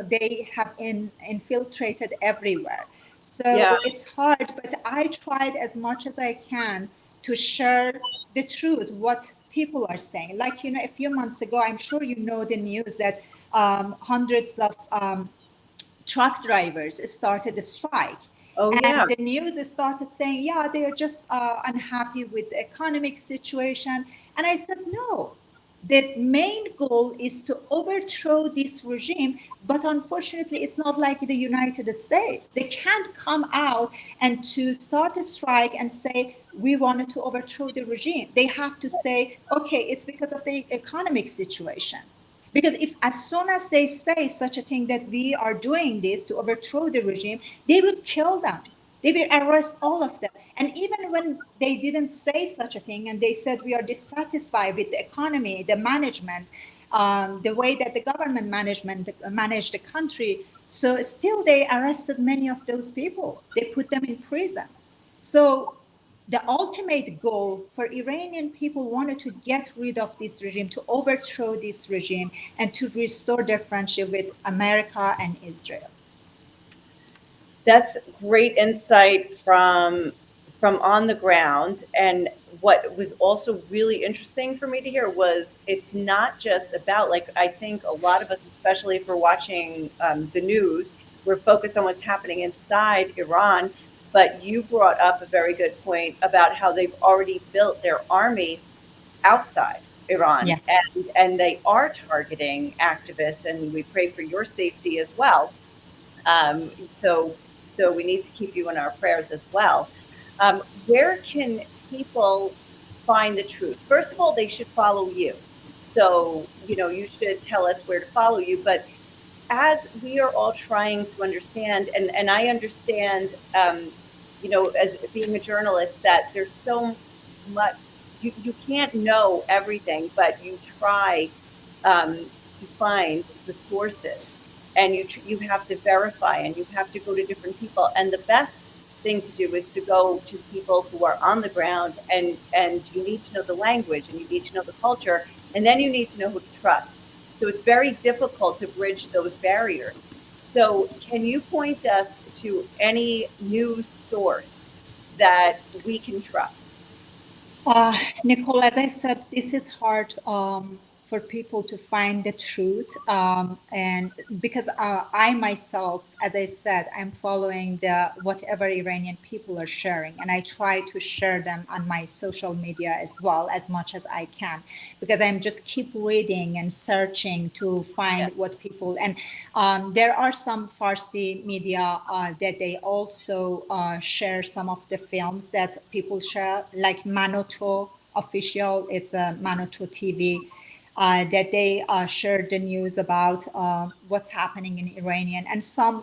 they have infiltrated everywhere. So it's hard, but I tried as much as I can to share the truth, what people are saying. Like, you know, a few months ago, I'm sure you know the news that hundreds of truck drivers started a strike. And the news started saying, yeah, they are just unhappy with the economic situation. And I said, no, the main goal is to overthrow this regime. But unfortunately, it's not like the United States. They can't come out and to start a strike and say, we wanted to overthrow the regime. They have to say, okay, it's because of the economic situation. Because if as soon as they say such a thing that we are doing this to overthrow the regime, they will kill them. They will arrest all of them. And even when they didn't say such a thing and they said we are dissatisfied with the economy, the management, the way that the government management managed the country, so still they arrested many of those people. They put them in prison. So the ultimate goal for Iranian people wanted to get rid of this regime, to overthrow this regime, and to restore their friendship with America and Israel. That's great insight from on the ground. And what was also really interesting for me to hear was it's not just about, like, I think a lot of us, especially if we're watching the news, we're focused on what's happening inside Iran. But you brought up a very good point about how they've already built their army outside Iran, Yeah. and they are targeting activists, and we pray for your safety as well. So we need to keep you in our prayers as well. Where can people find the truth? First of all, they should follow you. So, you should tell us where to follow you. But as we are all trying to understand, and I understand, as being a journalist, that there's so much, you can't know everything, but you try to find the sources, and you have to verify, and you have to go to different people. And the best thing to do is to go to people who are on the ground, and you need to know the language, and you need to know the culture, and then you need to know who to trust. So it's very difficult to bridge those barriers. So can you point us to any news source that we can trust? Nicole, as I said, this is hard for people to find the truth. And because I myself, as I said, I'm following whatever Iranian people are sharing, and I try to share them on my social media as well as much as I can, because I'm just keep reading and searching to Yeah. find what people, and there are some Farsi media that they also share some of the films that people share, like Manoto official. It's a Manoto TV. That they share the news about what's happening in Iranian, and some,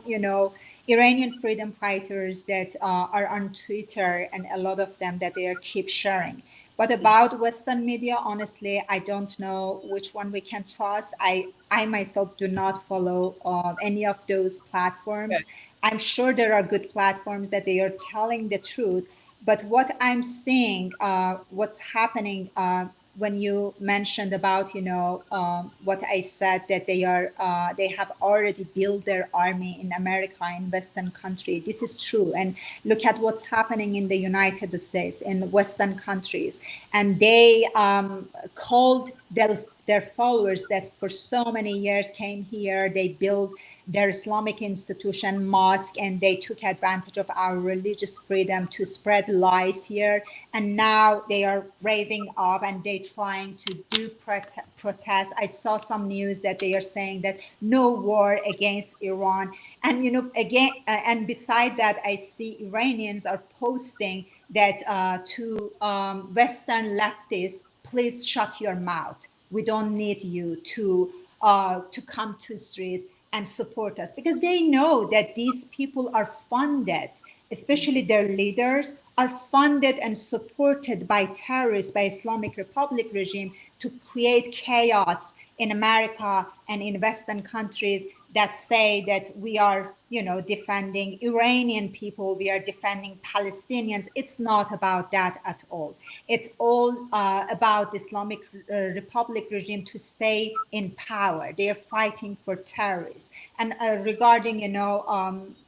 Iranian freedom fighters that are on Twitter, and a lot of them that they are keep sharing. But about Western media, honestly, I don't know which one we can trust. I myself do not follow any of those Okay. platforms. I'm sure there are good platforms that they are telling the truth, but what I'm seeing, what's happening, when you mentioned about, what I said, that they have already built their army in America, in Western country. This is true. And look at what's happening in the United States, in Western countries. And they called their followers that for so many years came here, they built their Islamic institution, mosque, and they took advantage of our religious freedom to spread lies here. And now they are raising up, and they trying to do protests. I saw some news that they are saying that no war against Iran. And, again, and beside that, I see Iranians are posting that to Western leftists, please shut your mouth. We don't need you to come to the street and support us, because they know that these people are funded, especially their leaders are funded and supported by terrorists, by Islamic Republic regime, to create chaos in America and in Western countries, that say that we are, defending Iranian people, we are defending Palestinians. It's not about that at all. It's all about the Islamic Republic regime to stay in power. They are fighting for terrorists. And regarding,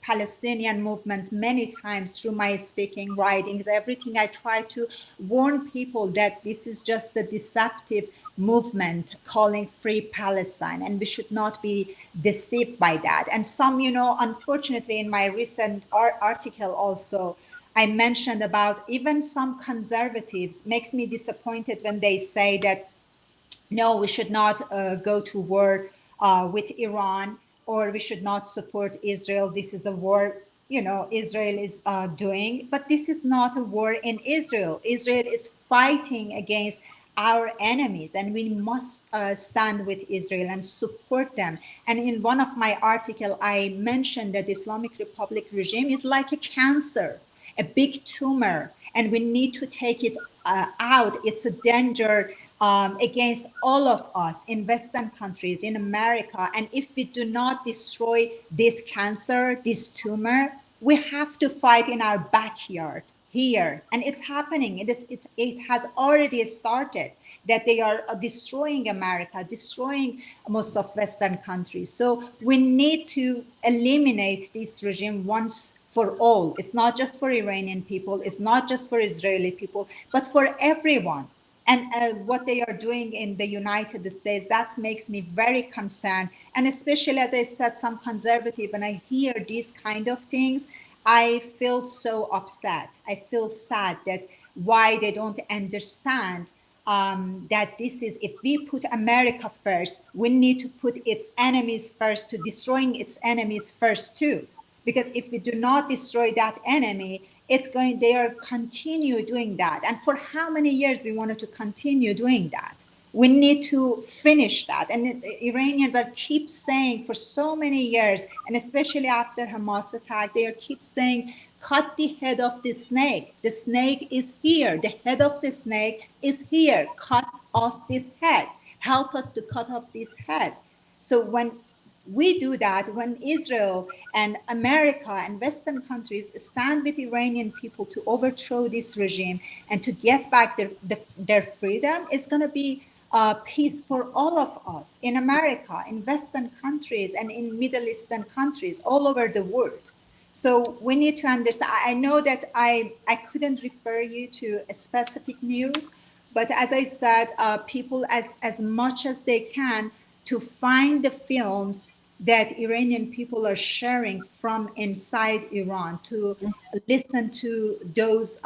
Palestinian movement, many times through my speaking, writings, everything, I try to warn people that this is just a deceptive movement calling free Palestine, and we should not be deceived by that. And some, unfortunately, in my recent article also, I mentioned about even some conservatives makes me disappointed when they say that no, we should not go to war with Iran, or we should not support Israel. This is a war, Israel is doing, but this is not a war in Israel. Israel is fighting against our enemies, and we must stand with Israel and support them. And in one of my article, I mentioned that the Islamic Republic regime is like a cancer, a big tumor, and we need to take it out. It's a danger against all of us in Western countries, in America. And if we do not destroy this cancer, this tumor, we have to fight in our backyard here. And it's happening. It has already started, that they are destroying America, destroying most of Western countries. So we need to eliminate this regime once for all. It's not just for Iranian people, it's not just for Israeli people, but for everyone. And what they are doing in the United States, that makes me very concerned. And especially, as I said, some conservative, when I hear these kind of things, I feel so upset. I feel sad that why they don't understand that this is, if we put America first, we need to put its enemies first, to destroying its enemies first too. Because if we do not destroy that enemy, they are continue doing that. And for how many years we wanted to continue doing that? We need to finish that. And Iranians are keep saying for so many years, and especially after Hamas attack, they are keep saying, cut the head of the snake. The snake is here. The head of the snake is here. Cut off this head. Help us to cut off this head. So when we do that, when Israel and America and Western countries stand with Iranian people to overthrow this regime and to get back their freedom, it's going to be peace for all of us in America, in Western countries, and in Middle Eastern countries all over the world. So we need to understand. I know that I couldn't refer you to a specific news, but as I said, people as much as they can to find the films that Iranian people are sharing from inside Iran, to listen to those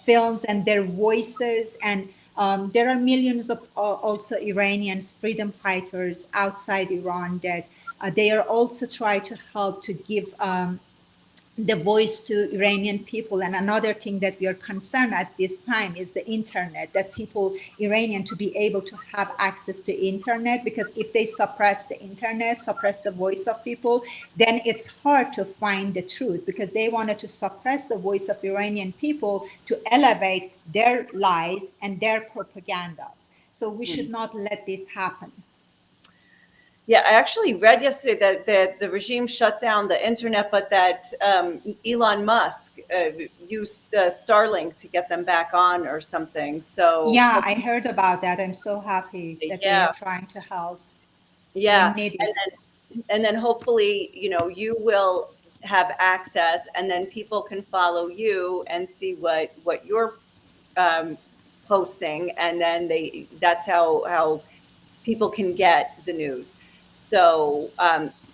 films and their voices. And there are millions of also Iranians, freedom fighters outside Iran, that they are also trying to help to give the voice to Iranian people. And another thing that we are concerned at this time is the internet, that people, Iranian, to be able to have access to internet, because if they suppress the internet, suppress the voice of people, then it's hard to find the truth, because they wanted to suppress the voice of Iranian people to elevate their lies and their propagandas. So we should not let this happen. Yeah, I actually read yesterday that the regime shut down the internet, but that Elon Musk used Starlink to get them back on or something. So, Yeah, I heard about that. I'm so happy that they are yeah, trying to help. We yeah, need it. and then hopefully, you will have access, and then people can follow you and see what you're um, posting, and then that's how people can get the news. So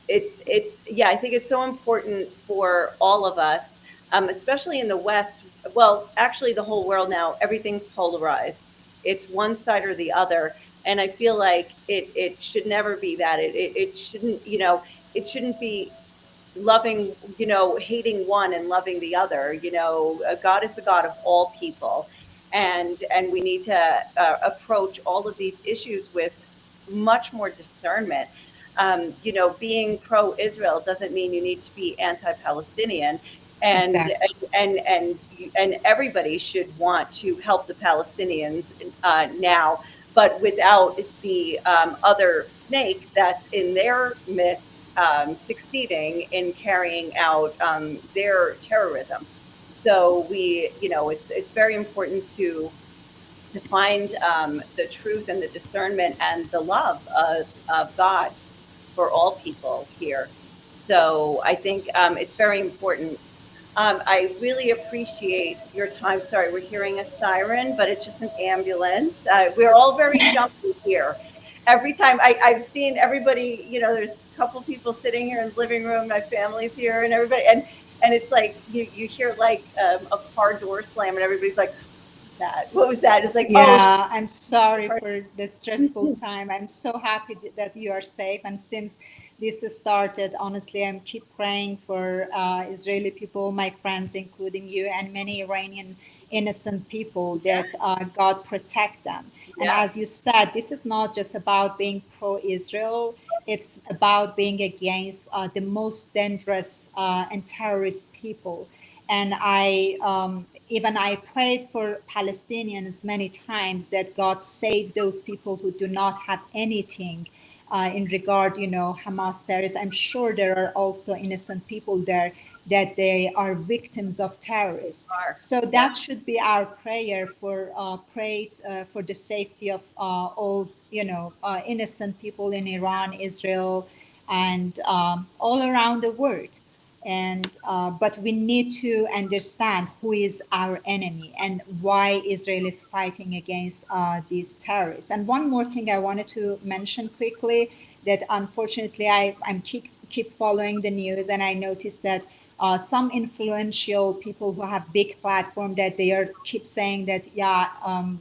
it's yeah, I think it's so important for all of us, especially in the West. Well, actually, the whole world now, everything's polarized. It's one side or the other, and I feel like it should never be that. It shouldn't, it shouldn't be loving, hating one and loving the other. God is the God of all people, and we need to approach all of these issues with much more discernment. Being pro-Israel doesn't mean you need to be anti-Palestinian, and Exactly. and everybody should want to help the Palestinians now, but without the other snake that's in their midst succeeding in carrying out their terrorism. So it's very important to find the truth and the discernment and the love of God for all people here. So I think it's very important. I really appreciate your time. Sorry, we're hearing a siren, but it's just an ambulance. We're all very jumpy here. Every time I've seen everybody, there's a couple people sitting here in the living room, my family's here, and everybody, and it's like you hear like a car door slam, and everybody's like, what was that? It's like, oh, Yeah, I'm sorry for the stressful time. I'm so happy that you are safe. And since this has started, honestly, I'm keep praying for Israeli people, my friends, including you, and many Iranian innocent people, that yes, God protect them. And as you yes, said, this is not just about being pro-Israel. It's about being against the most dangerous and terrorist people. And I prayed for Palestinians many times, that God save those people who do not have anything in regard, Hamas terrorists. I'm sure there are also innocent people there, that they are victims of terrorists. are. So Yeah, that should be our prayer for for the safety of all, innocent people in Iran, Israel, and all around the world. And but we need to understand who is our enemy and why Israel is fighting against these terrorists. And one more thing I wanted to mention quickly, that unfortunately I'm keep following the news, and I noticed that some influential people who have big platform that they are keep saying that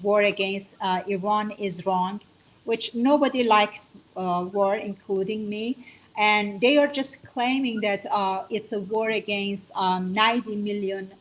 war against Iran is wrong, which nobody likes war, including me. And they are just claiming that it's a war against 90 million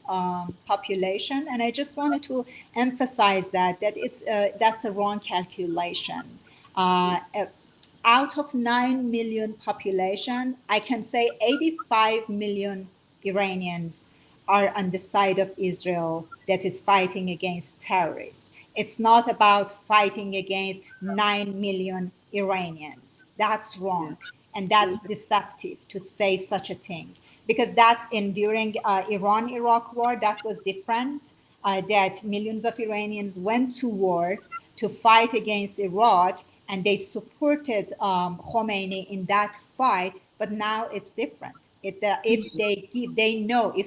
population. And I just wanted to emphasize that it's that's a wrong calculation. Out of 9 million population, I can say 85 million Iranians are on the side of Israel that is fighting against terrorists. It's not about fighting against 9 million Iranians. That's wrong. And that's deceptive to say such a thing, because that's during Iran-Iraq war, that was different, that millions of Iranians went to war to fight against Iraq, and they supported Khomeini in that fight. But now it's different. If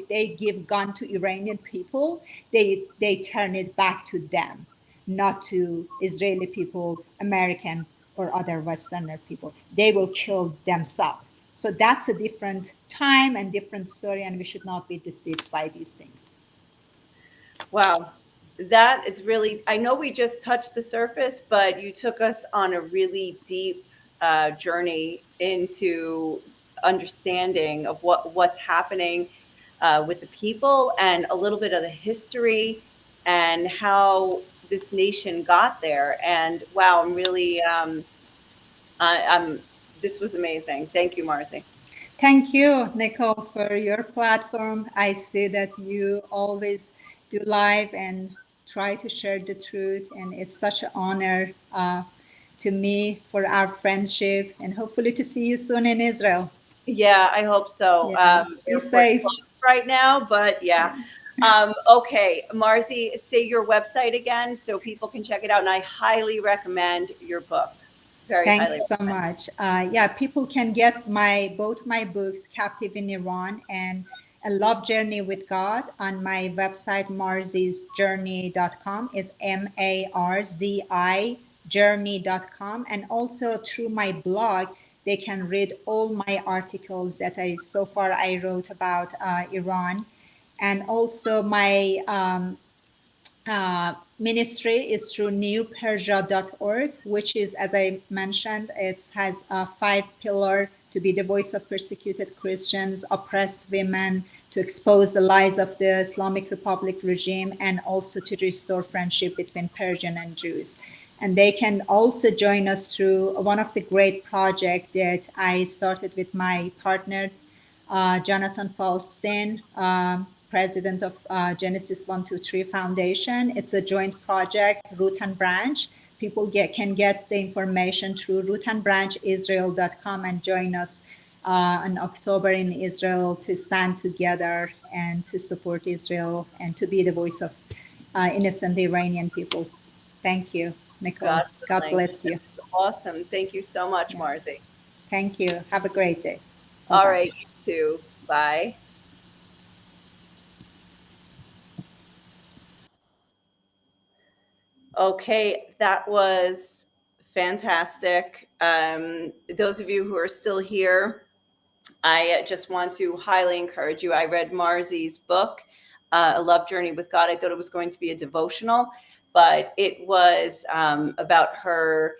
they give gun to Iranian people, they turn it back to them, not to Israeli people, Americans, or other Westerner people. They will kill themselves. So that's a different time and different story, and we should not be deceived by these things. Wow. That is really, I know we just touched the surface, but you took us on a really deep journey into understanding of what's happening with the people, and a little bit of the history and how this nation got there. And wow, I'm really, this was amazing. Thank you, Marzi. Thank you, Nicole, for your platform. I see that you always do live and try to share the truth, and it's such an honor to me for our friendship, and hopefully to see you soon in Israel. Yeah, I hope so. Yeah. Be Airport's safe. closed right now, but yeah. Okay, Marzi, say your website again so people can check it out. And I highly recommend your book. Very Thank highly you so recommend. much. People can get both my books, Captive in Iran and A Love Journey with God, on my website, marzisjourney.com. Is MARZI journey.com. And also through my blog, they can read all my articles that I wrote about Iran. And also my ministry is through newpersia.org, which is, as I mentioned, it has a 5-pillar to be the voice of persecuted Christians, oppressed women, to expose the lies of the Islamic Republic regime, and also to restore friendship between Persian and Jews. And they can also join us through one of the great projects that I started with my partner, Jonathan Falstein, president of Genesis 123 Foundation. It's a joint project, Root and Branch. People can get the information through rootandbranchisrael.com and join us in October in Israel to stand together and to support Israel and to be the voice of innocent Iranian people. Thank you, Nicole. God bless you. Awesome. Thank you so much, Yeah. Marzi. Thank you. Have a great day. All Bye-bye. right, you too. Bye. Okay, that was fantastic. Those of you who are still here, I just want to highly encourage you. I read Marzi's book, A Love Journey with God. I thought it was going to be a devotional, but it was about her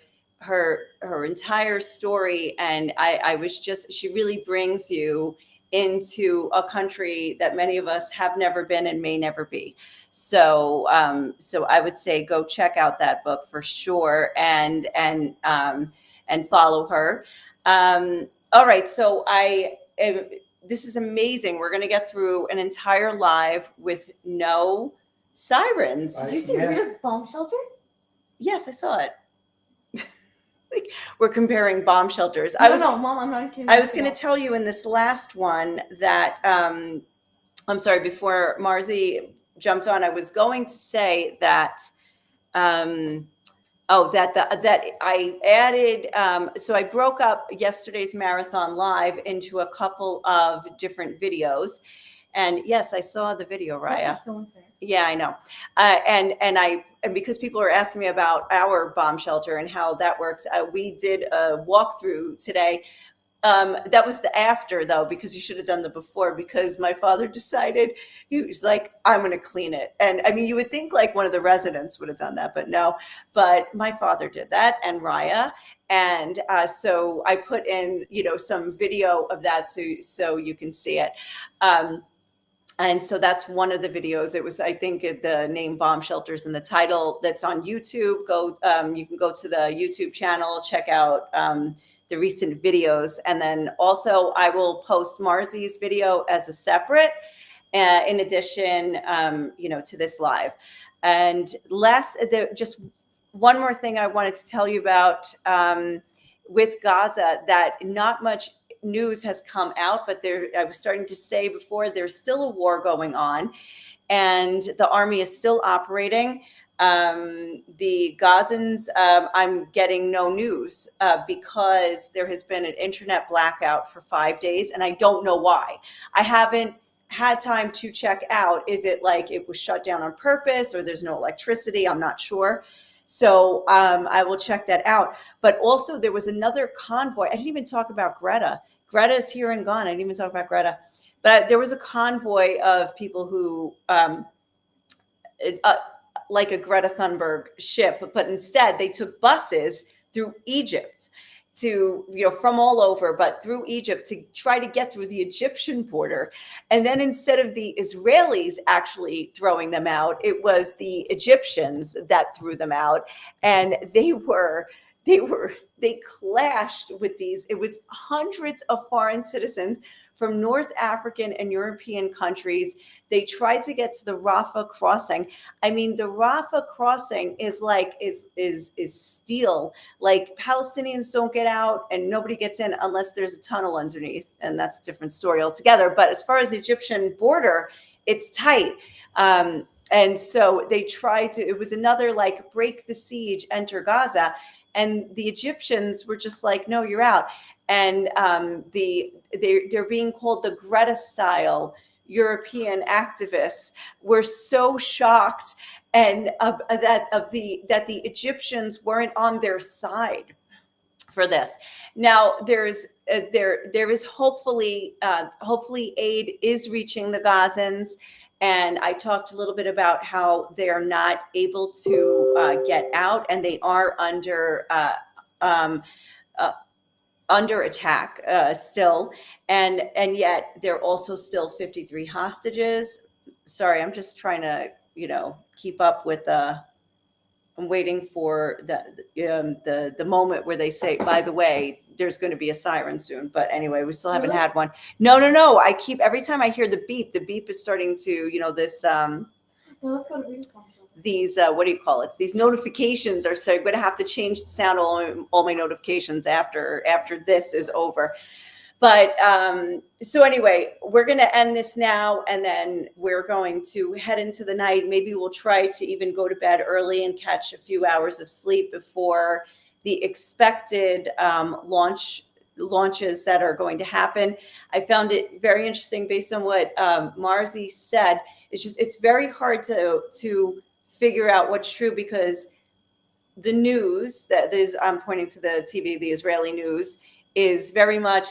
entire story. And I was just, she really brings you into a country that many of us have never been and may never be. So so I would say go check out that book for sure, and follow her. All right, so this is amazing. We're going to get through an entire live with no sirens. Did you see Rita's bomb shelter? Yes, I saw it. Like, we're comparing bomb shelters. No, Mom, I'm not kidding. I was going to tell you in this last one that I'm sorry, before Marzi jumped on, I was going to say that that I added. So I broke up yesterday's marathon live into a couple of different videos, and yes, I saw the video, Raya. That's so unfair. Yeah, I know. And because people are asking me about our bomb shelter and how that works, we did a walkthrough today. That was the after, though, because you should have done the before, because my father decided, he was like, I'm going to clean it. And I mean, you would think like one of the residents would have done that, but no. But my father did that, and Raya. And so I put in, some video of that so you can see it. And so that's one of the videos. It was, I think, the name Bomb Shelters in the title. That's on YouTube. You can go to the YouTube channel, check out the recent videos. And then also I will post Marziyeh's video as a separate, in addition, to this live. And just one more thing I wanted to tell you about with Gaza, that not much news has come out, but I was starting to say before, there's still a war going on, and the army is still operating. The Gazans, I'm getting no news because there has been an internet blackout for 5 days, and I don't know why. I haven't had time to check out. Is it like it was shut down on purpose, or there's no electricity? I'm not sure. So I will check that out. But also there was another convoy. I didn't even talk about Greta. Greta is here and gone. I didn't even talk about Greta. But there was a convoy of people who, like a Greta Thunberg ship, but instead they took buses through Egypt from all over, but through Egypt to try to get through the Egyptian border. And then instead of the Israelis actually throwing them out, it was the Egyptians that threw them out. And they clashed with these. It was hundreds of foreign citizens from North African and European countries. They tried to get to the Rafah crossing. I mean, the Rafah crossing is steel. Like, Palestinians don't get out and nobody gets in unless there's a tunnel underneath. And that's a different story altogether. But as far as the Egyptian border, it's tight. And so they tried to, it was another like break the siege, enter Gaza. And the Egyptians were just like, no, you're out. And they're being called the Greta style European activists. Were so shocked and that the Egyptians weren't on their side for this. Now there is hopefully aid is reaching the Gazans. And I talked a little bit about how they are not able to get out, and they are under attack still, and yet there are also still 53 hostages. Sorry, I'm just trying to keep up with I'm waiting for the moment where they say, by the way, there's going to be a siren soon. But anyway, we still haven't had one. No. Every time I hear the beep is starting to, this, No, let's go to reading function. These, what do you call it? These notifications are, so I'm going to have to change the sound of all my notifications after this is over. But so anyway, we're going to end this now, and then we're going to head into the night. Maybe we'll try to even go to bed early and catch a few hours of sleep before the expected launches that are going to happen. I found it very interesting based on what Marziyeh said. It's very hard to figure out what's true, because the news that is, I'm pointing to the TV, the Israeli news, is very much,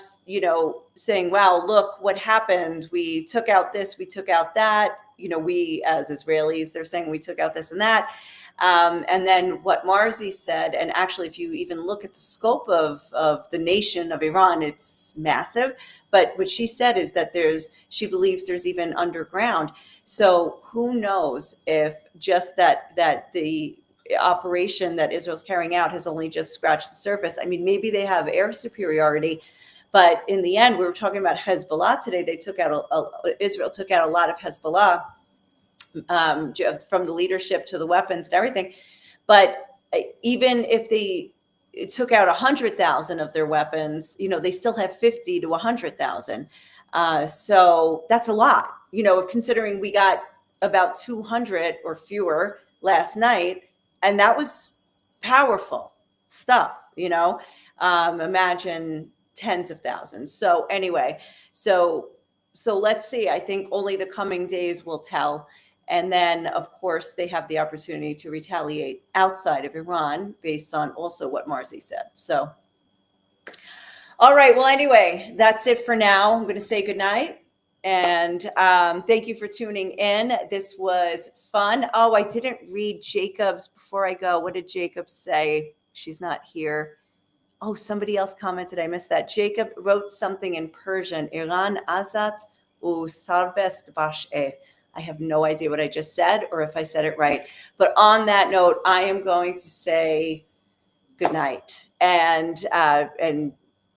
saying, wow, look what happened. We took out this, we took out that. We as Israelis, they're saying we took out this and that. And then what Marziyeh said, and actually, if you even look at the scope of the nation of Iran, it's massive. But what she said is that she believes there's even underground. So who knows if just that the operation that Israel's carrying out has only just scratched the surface. I mean, maybe they have air superiority, but in the end, we were talking about Hezbollah today. They took out Israel took out a lot of Hezbollah, from the leadership to the weapons and everything. But even if they took out 100,000 of their weapons, they still have 50 to 100,000. So that's a lot, considering we got about 200 or fewer last night. And that was powerful stuff, imagine tens of thousands. So anyway, so let's see. I think only the coming days will tell. And then, of course, they have the opportunity to retaliate outside of Iran based on also what Marziyeh said. So, All right. Well, anyway, that's it for now. I'm going to say goodnight. And thank you for tuning in. This was fun. Oh, I didn't read Jacob's before I go. What did Jacob say? She's not here. Oh, somebody else commented. I missed that. Jacob wrote something in Persian. Iran azat u sarbest bash-e. I have no idea what I just said or if I said it right. But on that note, I am going to say good night. And